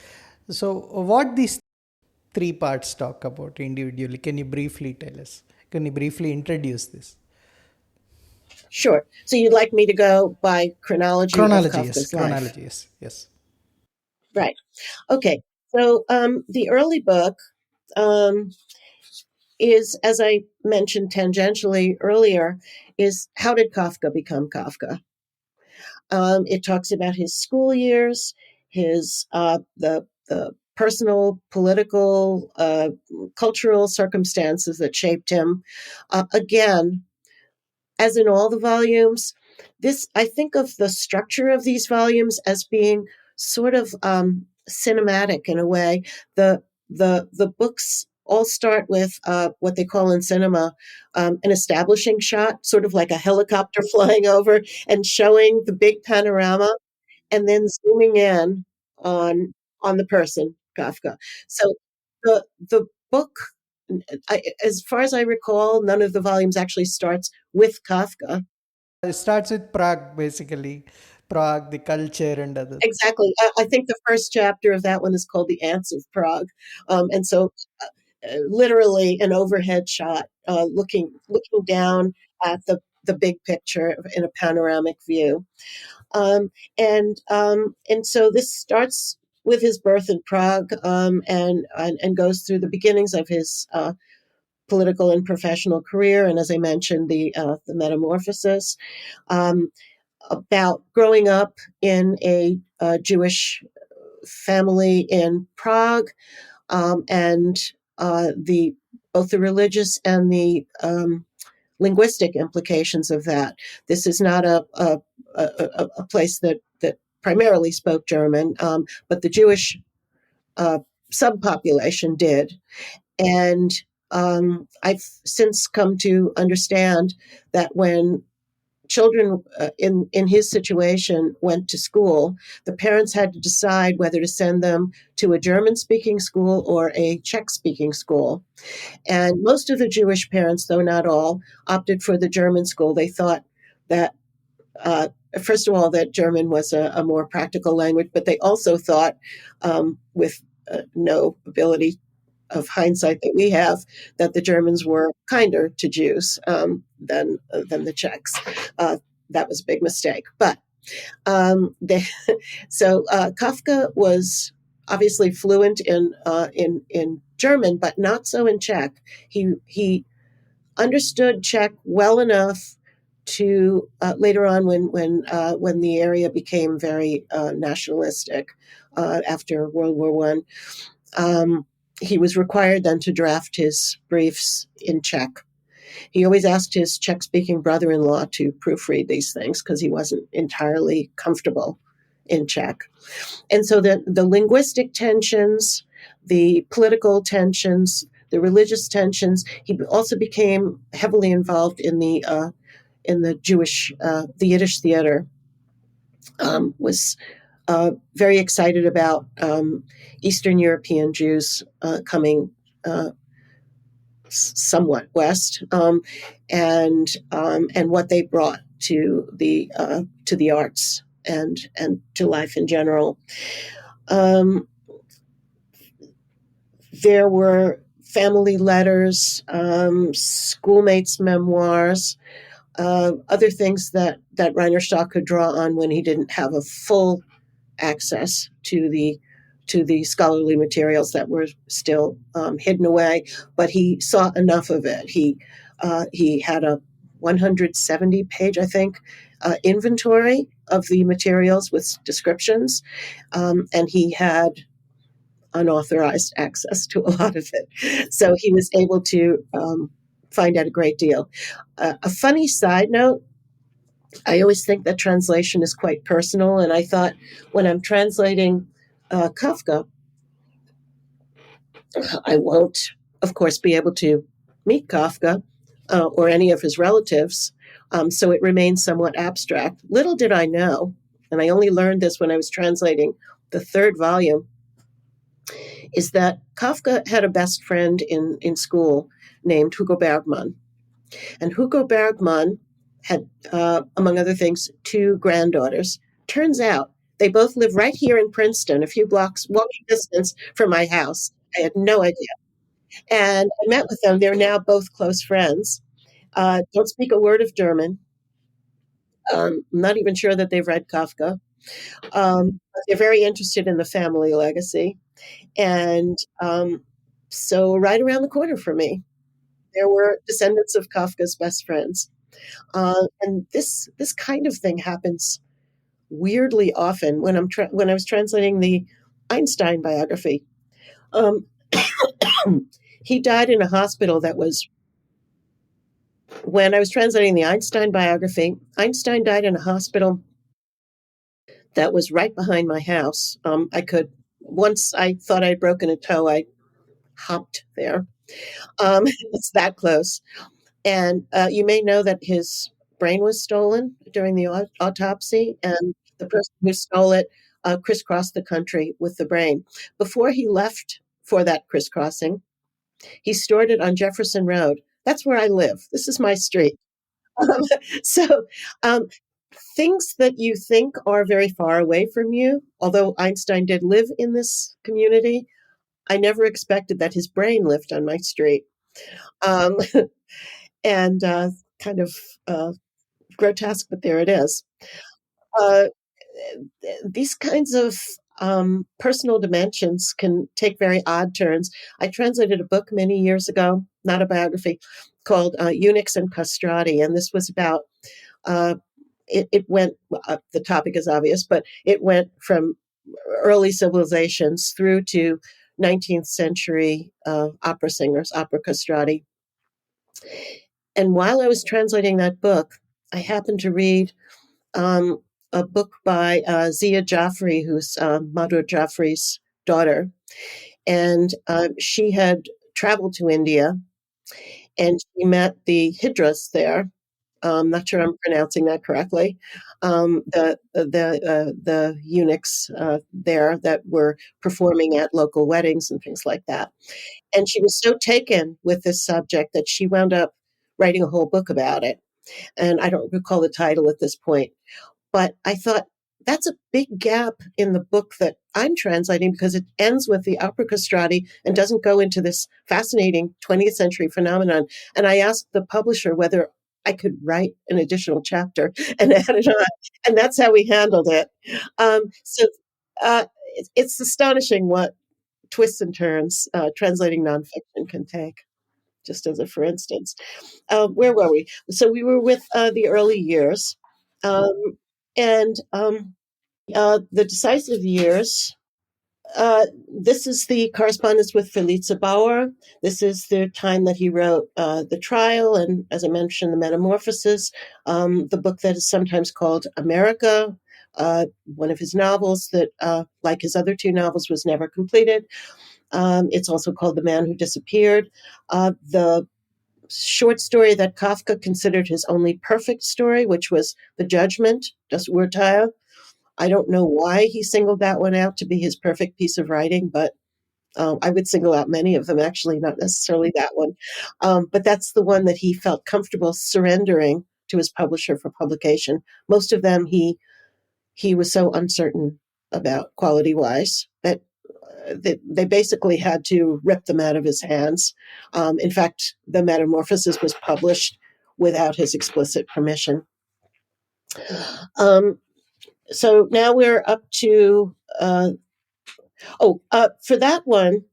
So, what these three parts talk about individually? Can you briefly tell us? Can you briefly introduce this? Sure. So you'd like me to go by chronology of Chronology, yes. Kafka's life? Chronology, yes. Yes. Right. Okay. So the early book um, is, as I mentioned tangentially earlier, is how did Kafka become Kafka? It talks about his school years, his the personal, political, cultural circumstances that shaped him. Again, as in all the volumes, this I think of the structure of these volumes as being sort of cinematic in a way. The books all start with what they call in cinema an establishing shot, sort of like a helicopter flying over and showing the big panorama, and then zooming in on on the person, Kafka. So the book, as far as I recall, none of the volumes actually starts with Kafka. It starts with Prague, basically. Prague, the culture, and other. Exactly. I think the first chapter of that one is called "The Ants of Prague," and so literally an overhead shot, looking down at the big picture in a panoramic view. Um, and so this starts with his birth in Prague, and goes through the beginnings of his political and professional career, and as I mentioned, the metamorphosis, um, about growing up in a Jewish family in Prague, and the both the religious and the linguistic implications of that. This is not a place that primarily spoke German, but the Jewish uh, subpopulation did. And I've since come to understand that when children in his situation went to school, the parents had to decide whether to send them to a German speaking school or a Czech speaking school. And most of the Jewish parents, though not all, opted for the German school. They thought that, uh, first of all, that German was a more practical language, but they also thought, with no ability of hindsight that we have, that the Germans were kinder to Jews than the Czechs. That was a big mistake. But they, so Kafka was obviously fluent in German, but not so in Czech. He understood Czech well enough to later on, when the area became very nationalistic after World War One. He was required then to draft his briefs in Czech. He always asked his Czech speaking brother in law to proofread these things because he wasn't entirely comfortable in Czech. And so the linguistic tensions, the political tensions, the religious tensions, he also became heavily involved in the Jewish, the Yiddish theater, was very excited about Eastern European Jews coming somewhat west, and what they brought to the arts and to life in general. There were family letters, schoolmates' memoirs, other things that Reiner Stach could draw on when he didn't have a full access to the scholarly materials that were still hidden away, but he saw enough of it. He had a 170-page, I think, inventory of the materials with descriptions, and he had unauthorized access to a lot of it. So he was able to find out a great deal. A funny side note, I always think that translation is quite personal, and I thought when I'm translating Kafka, I won't, of course, be able to meet Kafka or any of his relatives, so it remains somewhat abstract. Little did I know, and I only learned this when I was translating the third volume, is that Kafka had a best friend in school named Hugo Bergmann. And Hugo Bergmann had, among other things, two granddaughters. Turns out they both live right here in Princeton, a few blocks walking distance from my house. I had no idea. And I met with them. They're now both close friends. Don't speak a word of German. I'm not even sure that they've read Kafka. But they're very interested in the family legacy. And so, right around the corner from me, there were descendants of Kafka's best friends. And this kind of thing happens weirdly often when I was translating the Einstein biography. Um, he died in a hospital that was when I was translating the Einstein biography. Einstein died in a hospital that was right behind my house. I could once I thought I'd broken a toe, I hopped there. It's that close. And you may know that his brain was stolen during the autopsy, and the person who stole it crisscrossed the country with the brain. Before he left for that crisscrossing, he stored it on Jefferson Road. That's where I live. This is my street. Um, so, um, things that you think are very far away from you, although Einstein did live in this community, I never expected that his brain lived on my street. Um, and kind of grotesque, but there it is. Uh, these kinds of personal dimensions can take very odd turns. I translated a book many years ago, not a biography, called Eunuchs and Castrati, and this was about uh, it went, the topic is obvious, but it went from early civilizations through to 19th century opera singers, opera castrati. And while I was translating that book, I happened to read um, a book by Zia Jaffrey, who's Madhur Jaffrey's daughter. And she had traveled to India and she met the Hijras there. Not sure I'm pronouncing that correctly. The eunuchs there that were performing at local weddings and things like that. And she was so taken with this subject that she wound up writing a whole book about it. And I don't recall the title at this point. But I thought that's a big gap in the book that I'm translating because it ends with the opera castrati and doesn't go into this fascinating 20th century phenomenon. And I asked the publisher whether I could write an additional chapter and add it on. And that's how we handled it. So it's astonishing what twists and turns translating nonfiction can take, just as a for instance. Where were we? So we were with the early years. Um, and the decisive years, this is the correspondence with Felice Bauer. This is the time that he wrote The Trial and, as I mentioned, The Metamorphosis, the book that is sometimes called America, one of his novels that, like his other two novels, was never completed. It's also called The Man Who Disappeared. The short story that Kafka considered his only perfect story, which was The Judgment, Das Urteil. I don't know why he singled that one out to be his perfect piece of writing, but I would single out many of them, actually, not necessarily that one. But that's the one that he felt comfortable surrendering to his publisher for publication. Most of them he was so uncertain about quality-wise that they basically had to rip them out of his hands. In fact, The Metamorphosis was published without his explicit permission. So now we're up to, for that one,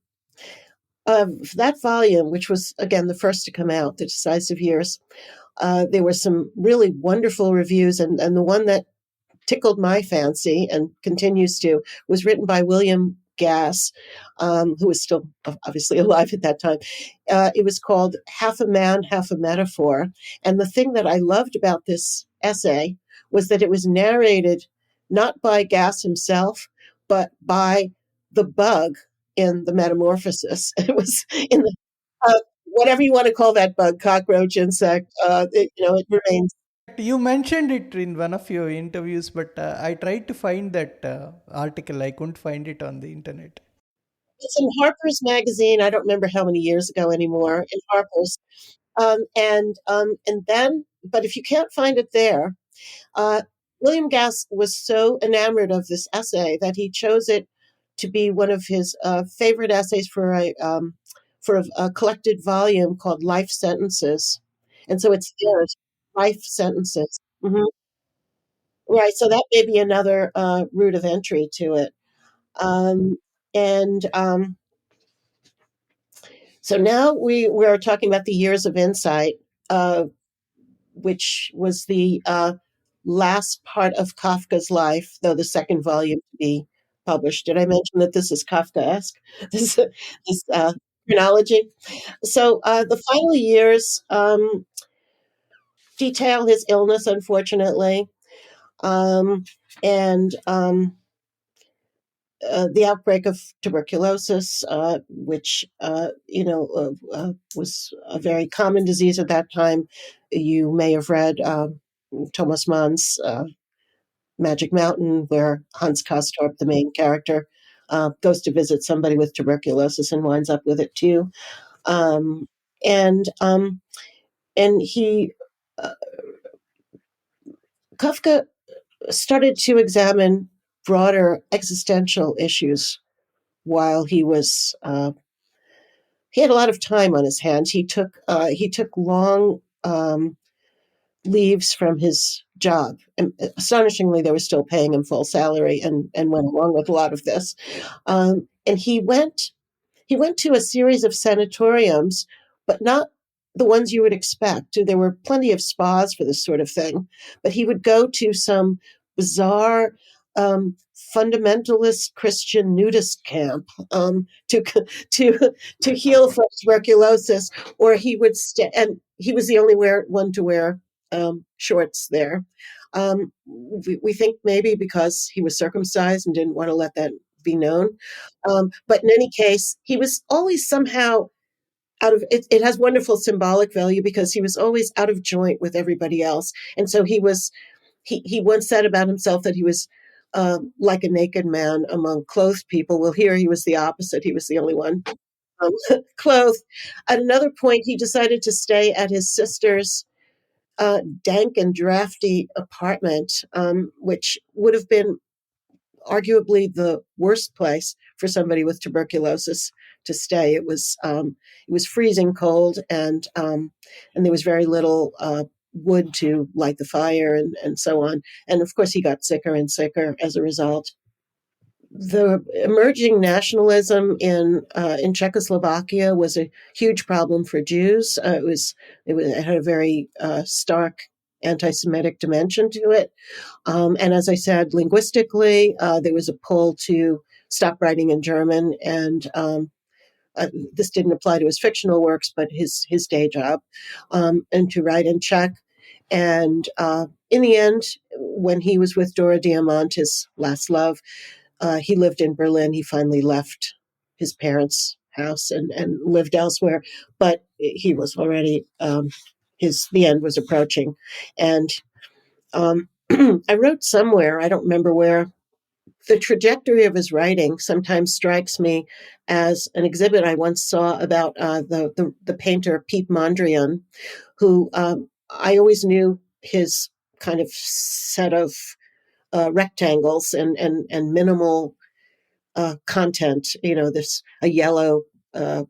for that volume, which was, again, the first to come out, The Decisive Years, there were some really wonderful reviews, and the one that tickled my fancy and continues to was written by William Gass, who was still obviously alive at that time. It was called Half a Man, Half a Metaphor. And the thing that I loved about this essay was that it was narrated not by Gass himself, but by the bug in the Metamorphosis. It was in the whatever you want to call that bug, cockroach, insect. It remains. You mentioned it in one of your interviews, but I tried to find that article. I couldn't find it on the internet. It's in Harper's Magazine. I don't remember how many years ago anymore. In Harper's, and then, but if you can't find it there, uh, William Gass was so enamored of this essay that he chose it to be one of his favorite essays for a collected volume called Life Sentences, and so it's theirs, Life Sentences. Hmm. Right. So that may be another route of entry to it. Um, and So now we're talking about the years of insight, which was the last part of Kafka's life, though the second volume to be published. Did I mention that this is Kafkaesque? This chronology. So the final years detail his illness, unfortunately, and the outbreak of tuberculosis, which was a very common disease at that time. You may have read Thomas Mann's Magic Mountain, where Hans Castorp, the main character, goes to visit somebody with tuberculosis and winds up with it too. Um, and and he uh, Kafka started to examine broader existential issues while he had a lot of time on his hands. He took long leaves from his job, and astonishingly, they were still paying him full salary, and went along with a lot of this. And he went to a series of sanatoriums, but not the ones you would expect. There were plenty of spas for this sort of thing, but he would go to some bizarre fundamentalist Christian nudist camp to to to heal from tuberculosis, or he would and he was the only one to wear shorts there. We think maybe because he was circumcised and didn't want to let that be known. But in any case, he was always somehow out of it. It has wonderful symbolic value because he was always out of joint with everybody else. And so he once said about himself that he was like a naked man among clothed people. Well, here he was the opposite. He was the only one um, clothed. At another point, he decided to stay at his sister's dank and drafty apartment, which would have been arguably the worst place for somebody with tuberculosis to stay. It was freezing cold, and there was very little wood to light the fire, and so on. And of course, he got sicker and sicker as a result. The emerging nationalism in Czechoslovakia was a huge problem for Jews. It had a very stark anti-Semitic dimension to it. And as I said, linguistically, there was a pull to stop writing in German, and this didn't apply to his fictional works, but his day job, and to write in Czech. And in the end, when he was with Dora Diamant, his last love, he lived in Berlin. He finally left his parents' house and lived elsewhere, but he was already the end was approaching, and I wrote somewhere, I don't remember where, the trajectory of his writing sometimes strikes me as an exhibit I once saw about the painter Piet Mondrian, who I always knew his kind of set of rectangles and minimal content. There's a yellow uh,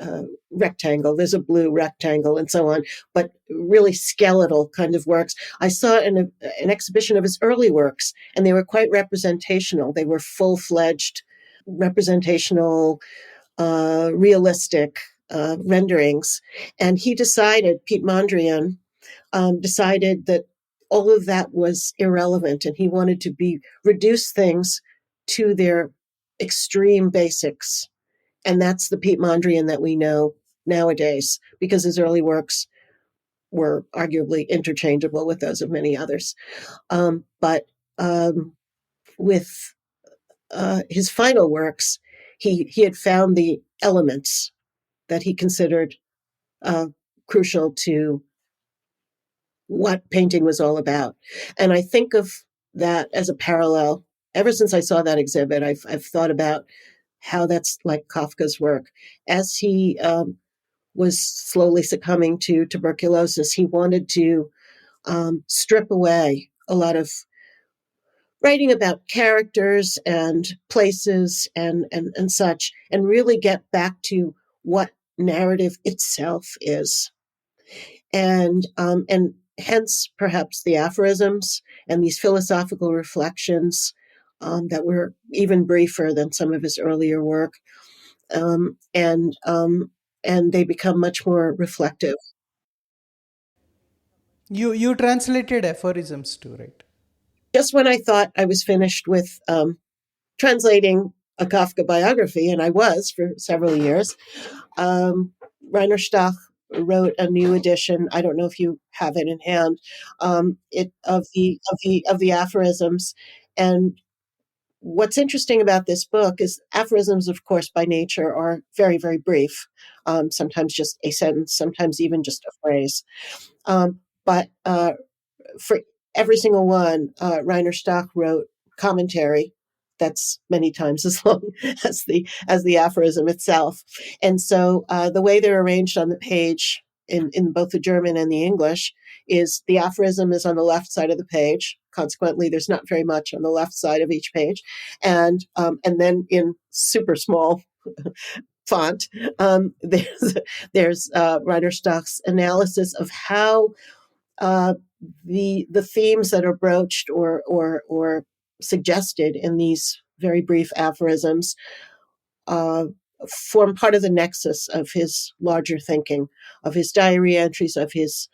uh, rectangle, there's a blue rectangle, and so on, but really skeletal kind of works. I saw an exhibition of his early works, and they were quite representational. They were full-fledged, representational, realistic renderings. And Piet Mondrian decided that all of that was irrelevant, and he wanted to reduce things to their extreme basics. And that's the Piet Mondrian that we know nowadays, because his early works were arguably interchangeable with those of many others. But with his final works, he had found the elements that he considered crucial to what painting was all about. And I think of that as a parallel. Ever since I saw that exhibit, I've thought about how that's like Kafka's work. As he was slowly succumbing to tuberculosis, he wanted to strip away a lot of writing about characters and places and such, and really get back to what narrative itself is. And hence perhaps the aphorisms and these philosophical reflections that were even briefer than some of his earlier work, um, and um, and they become much more reflective. You translated aphorisms too, right? Just when I thought I was finished with translating a Kafka biography, and I was for several years, um, Reiner Stach wrote a new edition. I don't know if you have it in hand. It of the aphorisms, and what's interesting about this book is aphorisms, of course, by nature are very, very brief, sometimes just a sentence, sometimes even just a phrase. But for every single one, Reiner Stach wrote commentary that's many times as long as the aphorism itself. And so the way they're arranged on the page in both the German and the English is the aphorism is on the left side of the page. Consequently, there's not very much on the left side of each page, and then in super small font, there's Reiner Stach's analysis of how the themes that are broached or suggested in these very brief aphorisms uh, form part of the nexus of his larger thinking, of his diary entries, of his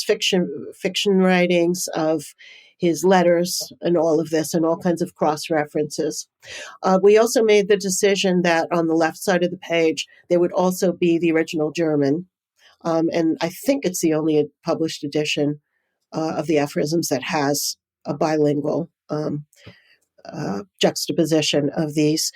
fiction writings, of his letters, and all of this, and all kinds of cross references. We also made the decision that on the left side of the page there would also be the original German, and I think it's the only published edition of the aphorisms that has a bilingual juxtaposition of these.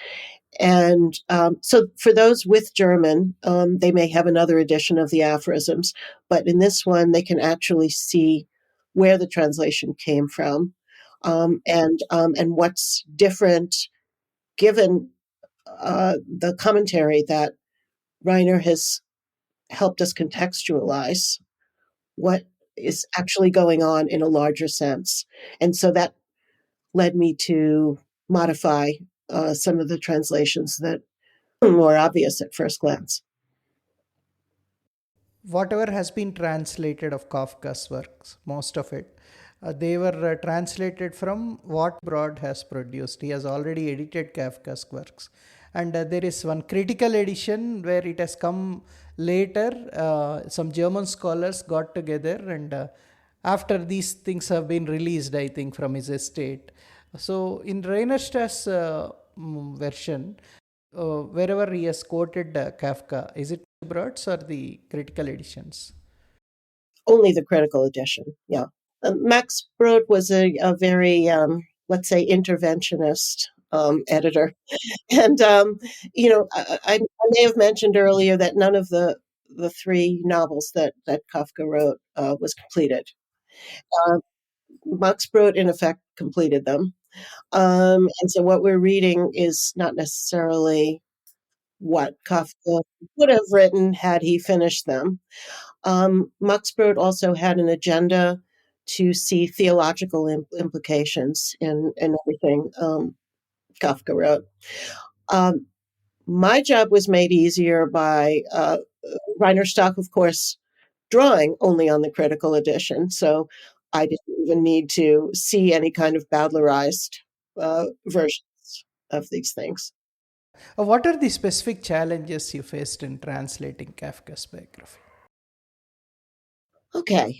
And so for those with German, they may have another edition of the aphorisms, but in this one, they can actually see where the translation came from, and what's different given the commentary that Reiner has helped us contextualize what is actually going on in a larger sense. And so that led me to modify some of the translations that were more obvious at first glance. Whatever has been translated of Kafka's works, most of it, they were translated from what Broad has produced. He has already edited Kafka's works. And there is one critical edition where it has come later. Some German scholars got together, and after these things have been released, I think, from his estate. So in Reiner Stach's version, wherever he has quoted Kafka, is it Broad's or the critical editions? Only the critical edition, yeah. Max Brod was a very, let's say, interventionist editor. And, I may have mentioned earlier that none of the three novels that Kafka wrote was completed. Uh, Max Brod, in effect, completed them. And so what we're reading is not necessarily what Kafka would have written had he finished them. Max Brod also had an agenda to see theological implications in everything Kafka wrote. Um, my job was made easier by Reiner Stach, of course, drawing only on the critical edition. So I didn't even need to see any kind of Bowdlerized versions of these things. What are the specific challenges you faced in translating Kafka's biography? Okay.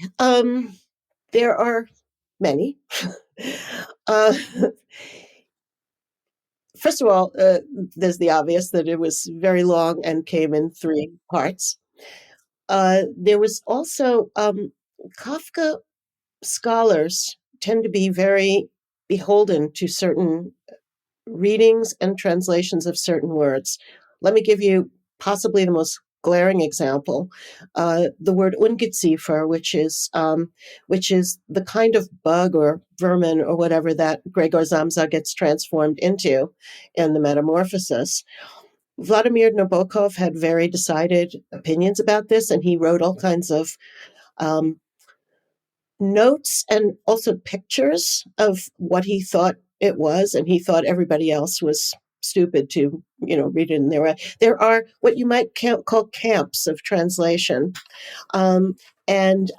There are many. uh, First of all, there's the obvious that it was very long and came in three parts. There was also Kafka scholars tend to be very beholden to certain readings and translations of certain words. Let me give you possibly the most glaring example: the word Ungeziefer, which is the kind of bug or vermin or whatever that Gregor Samsa gets transformed into in the Metamorphosis. Vladimir Nabokov had very decided opinions about this, and he wrote all kinds of um, notes and also pictures of what he thought it was, and he thought everybody else was stupid to read it in their way. There are what you might call camps of translation, and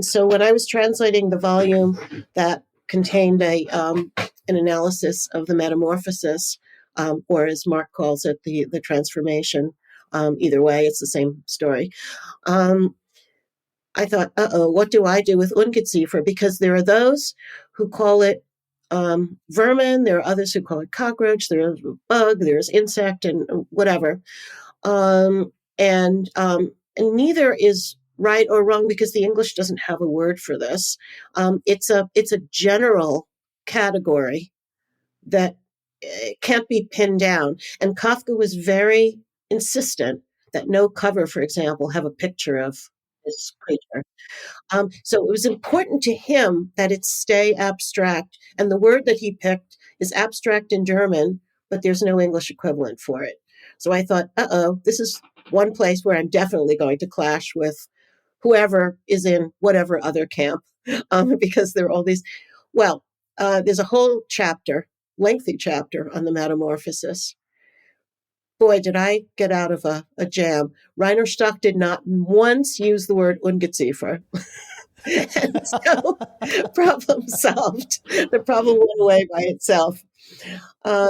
so when I was translating the volume that contained an analysis of the Metamorphosis, or as Mark calls it, the transformation. Either way, it's the same story. I thought, what do I do with Ungeziefer? Because there are those who call it vermin, there are others who call it cockroach, there's bug, there's insect, and whatever. Um, and neither is right or wrong because the English doesn't have a word for this. It's a general category that can't be pinned down. And Kafka was very insistent that no cover, for example, have a picture of this creature. So it was important to him that it stay abstract. And the word that he picked is abstract in German, but there's no English equivalent for it. So I thought, this is one place where I'm definitely going to clash with whoever is in whatever other camp, because there are all these. Well, there's a whole chapter, lengthy chapter, on the Metamorphosis. Boy, did I get out of a jam. Reiner Stach did not once use the word Ungeziefer. And so, problem solved. The problem went away by itself. Uh,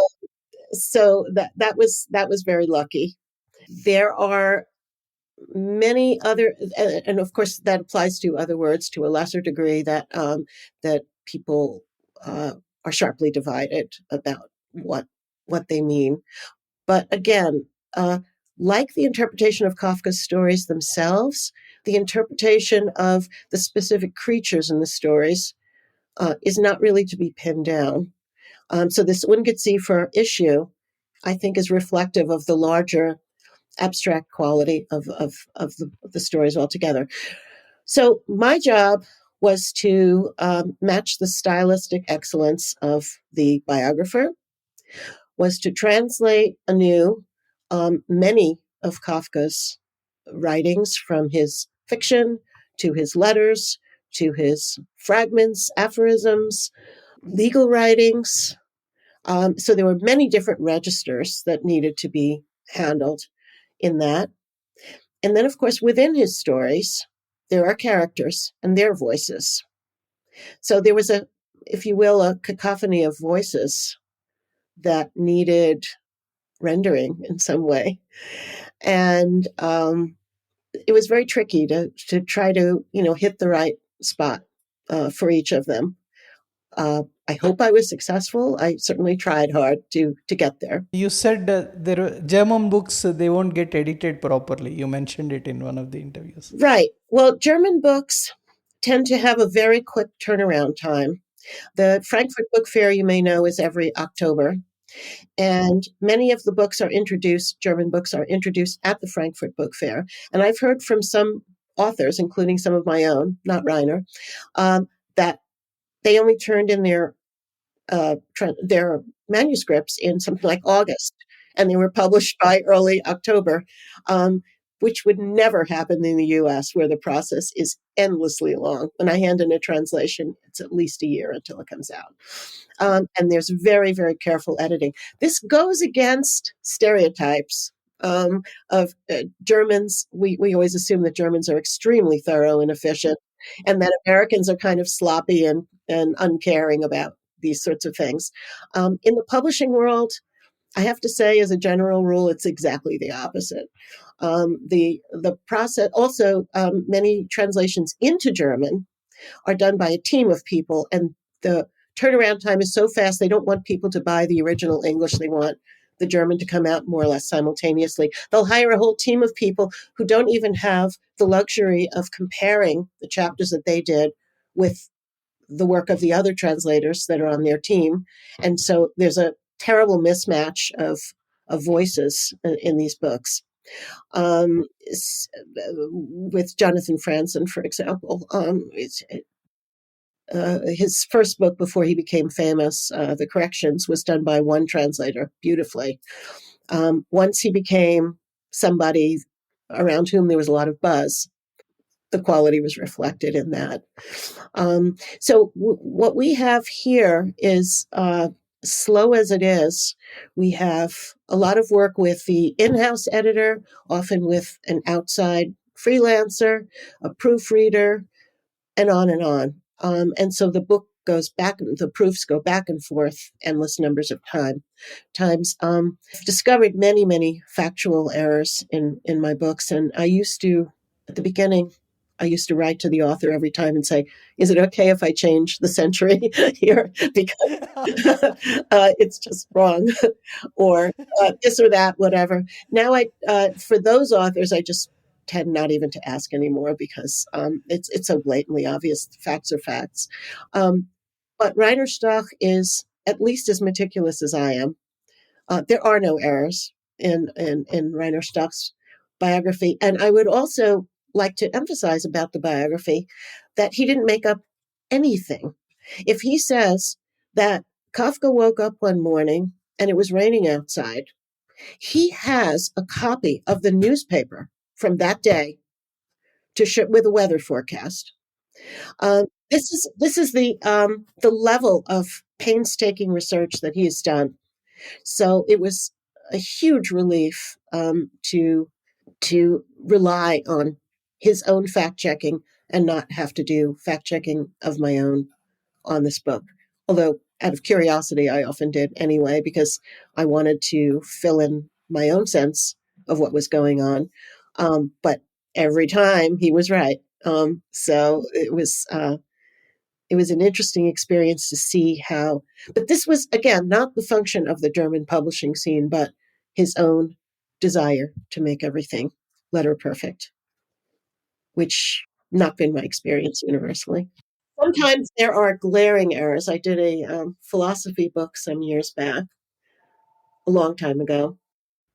so that was very lucky. There are many other, and of course that applies to other words to a lesser degree, that that people are sharply divided about what they mean. But again, like the interpretation of Kafka's stories themselves, the interpretation of the specific creatures in the stories is not really to be pinned down. So this Ungeziefer issue, I think, is reflective of the larger abstract quality of the stories altogether. So my job was to match the stylistic excellence of the biographer, was to translate anew many of Kafka's writings, from his fiction to his letters to his fragments, aphorisms, legal writings. So there were many different registers that needed to be handled in that. And then, of course, within his stories, there are characters and their voices. So there was if you will, a cacophony of voices that needed rendering in some way. And it was very tricky to try to, hit the right spot for each of them. I hope I was successful. I certainly tried hard to get there. You said there are German books, they won't get edited properly. You mentioned it in one of the interviews. Right. Well, German books tend to have a very quick turnaround time. The Frankfurt Book Fair, you may know, is every October. And many of the books are introduced, German books are introduced at the Frankfurt Book Fair. And I've heard from some authors, including some of my own, not Reiner, that they only turned in their manuscripts in something like August, and they were published by early October, which would never happen in the US, where the process is endlessly long. When I hand in a translation, it's at least a year until it comes out. And there's very, very careful editing. This goes against stereotypes of Germans. We always assume that Germans are extremely thorough and efficient, and that Americans are kind of sloppy and uncaring about these sorts of things. In the publishing world, I have to say, as a general rule, it's exactly the opposite. The process, also, many translations into German are done by a team of people, and the turnaround time is so fast, they don't want people to buy the original English. They want the German to come out more or less simultaneously. They'll hire a whole team of people who don't even have the luxury of comparing the chapters that they did with the work of the other translators that are on their team. And so there's a terrible mismatch of voices in these books. With Jonathan Franzen, for example, his first book before he became famous, The Corrections, was done by one translator beautifully. Once he became somebody around whom there was a lot of buzz, the quality was reflected in that. So what we have here is, slow as it is, we have a lot of work with the in-house editor, often with an outside freelancer, a proofreader, and on and on. And so the book goes back, the proofs go back and forth endless numbers of times. I've discovered many, many factual errors in my books. And I used to, at the beginning, I used to write to the author every time and say, is it okay if I change the century here? Because it's just wrong. Or this or that, whatever. Now, for those authors, I just tend not even to ask anymore, because it's so blatantly obvious. Facts are facts. But Reiner Stach is at least as meticulous as I am. There are no errors in Reiner Stach's biography. And I would also like to emphasize about the biography that he didn't make up anything. If he says that Kafka woke up one morning and it was raining outside, he has a copy of the newspaper from that day with a weather forecast. This is the level of painstaking research that he has done. So it was a huge relief to rely on his own fact checking and not have to do fact checking of my own on this book. Although, out of curiosity, I often did anyway, because I wanted to fill in my own sense of what was going on. But every time he was right. So it was an interesting experience to see how, but this was, again, not the function of the German publishing scene, but his own desire to make everything letter perfect, which not been my experience universally. Sometimes there are glaring errors. I did a philosophy book some years back, a long time ago,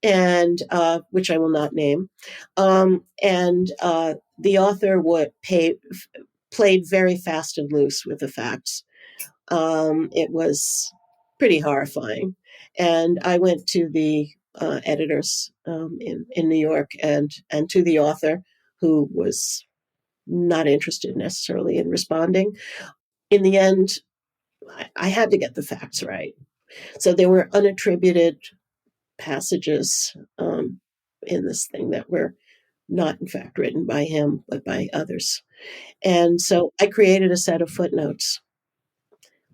and which I will not name. And the author played very fast and loose with the facts. It was pretty horrifying. And I went to the editors in New York and to the author, who was not interested necessarily in responding. In the end, I had to get the facts right. So there were unattributed passages in this thing that were not, in fact, written by him, but by others. And so I created a set of footnotes.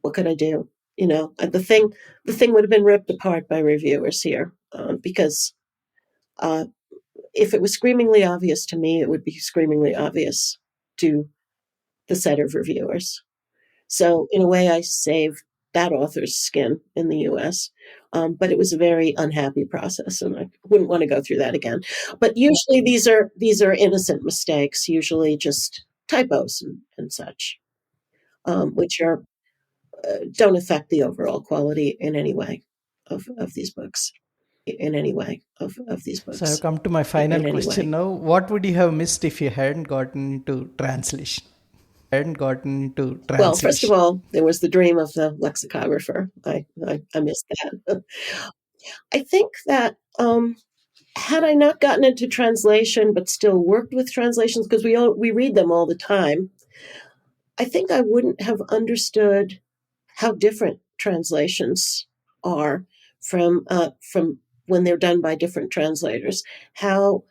What could I do? The thing would have been ripped apart by reviewers here, because if it was screamingly obvious to me, it would be screamingly obvious to the set of reviewers. So in a way, I saved that author's skin in the U.S., but it was a very unhappy process, and I wouldn't want to go through that again. But usually, these are innocent mistakes, usually just typos and such, which are don't affect the overall quality in any way of these books. In any way of these So I've books. come to my final question now. What would you have missed if you hadn't gotten into translation? Well, first of all, there was the dream of the lexicographer. I missed that. I think that had I not gotten into translation, but still worked with translations, because we read them all the time, I think I wouldn't have understood how different translations are from when they're done by different translators. How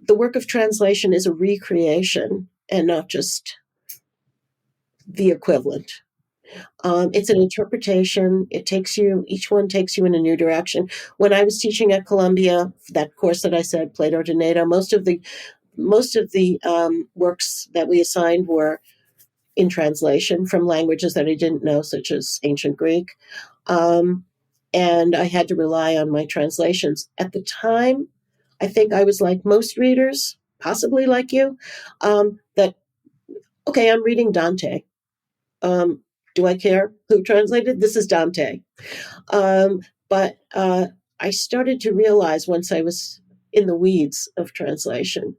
the work of translation is a recreation and not just the equivalent. It's an interpretation. Each one takes you in a new direction. When I was teaching at Columbia, that course that I said, played ordinato, most of the works that we assigned were in translation from languages that I didn't know, such as ancient Greek. And I had to rely on my translations. At the time, I think I was like most readers, possibly like you, that, okay, I'm reading Dante. Do I care who translated? This is Dante. But I started to realize, once I was in the weeds of translation,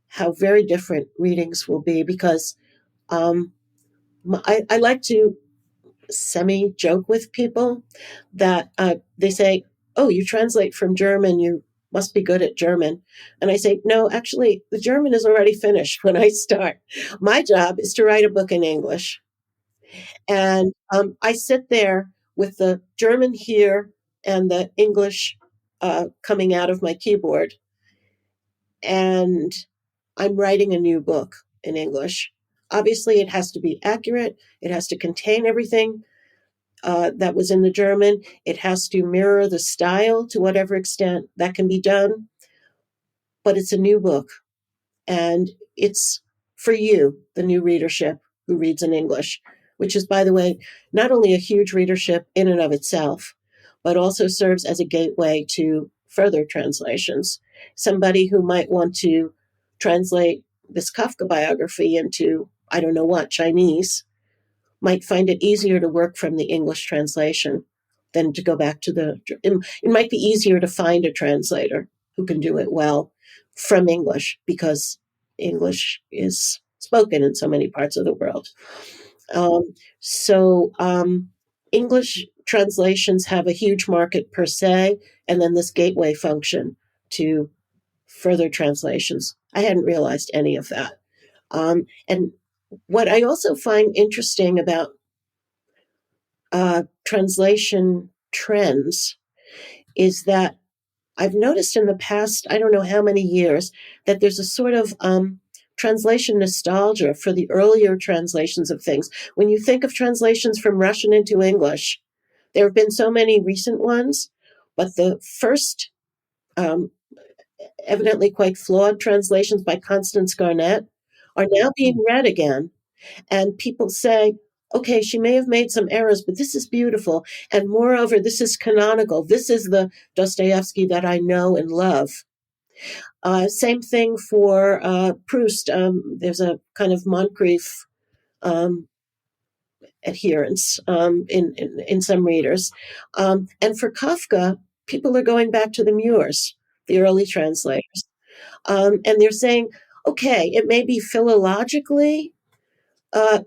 how very different readings will be, because I like to semi-joke with people that they say, oh, you translate from German, you must be good at German. And I say, no, actually, the German is already finished when I start. My job is to write a book in English. And I sit there with the German here and the English coming out of my keyboard, and I'm writing a new book in English. Obviously, it has to be accurate. It has to contain everything that was in the German. It has to mirror the style to whatever extent that can be done. But it's a new book, and it's for you, the new readership who reads in English, which is, by the way, not only a huge readership in and of itself, but also serves as a gateway to further translations. Somebody who might want to translate this Kafka biography into, I don't know what, Chinese, might find it easier to work from the English translation than to go back to it might be easier to find a translator who can do it well from English, because English is spoken in so many parts of the world. So English translations have a huge market per se, and then this gateway function to further translations. I hadn't realized any of that. And what I also find interesting about translation trends is that I've noticed in the past, I don't know how many years, that there's a sort of translation nostalgia for the earlier translations of things. When you think of translations from Russian into English, there have been so many recent ones, but the first evidently quite flawed translations by Constance Garnett are now being read again. And people say, okay, she may have made some errors, but this is beautiful. And moreover, this is canonical. This is the Dostoevsky that I know and love. Same thing for Proust. There's a kind of Moncrief adherence in some readers. And for Kafka, people are going back to the Muirs, the early translators. And they're saying, okay, it may be philologically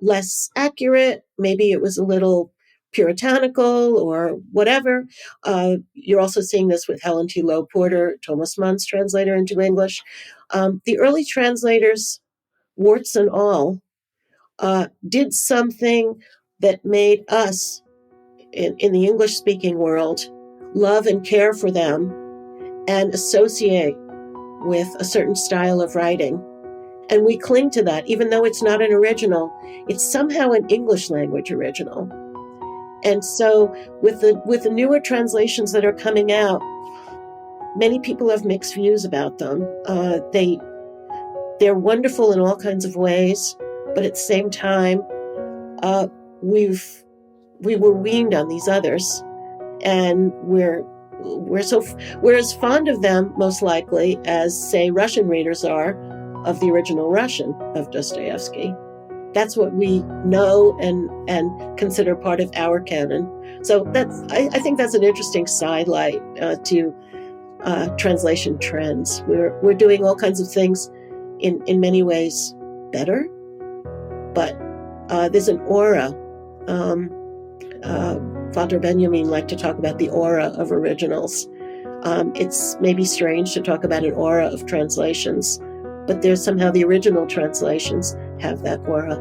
less accurate. Maybe it was a little puritanical or whatever. You're also seeing this with Helen T. Lowe Porter, Thomas Mann's translator into English. The early translators, warts and all, did something that made us in the English-speaking world love and care for them and associate with a certain style of writing. And we cling to that, even though it's not an original. It's somehow an English language original. And so with the newer translations that are coming out, many people have mixed views about them. They're wonderful in all kinds of ways, but at the same time, we were weaned on these others, and we're as fond of them, most likely, as, say, Russian readers are of the original Russian of Dostoevsky. That's what we know and consider part of our canon. So I think that's an interesting sidelight to translation trends. We're doing all kinds of things in many ways better, but there's an aura. Walter Benjamin liked to talk about the aura of originals. It's maybe strange to talk about an aura of translations, but there's somehow the original translations have that aura.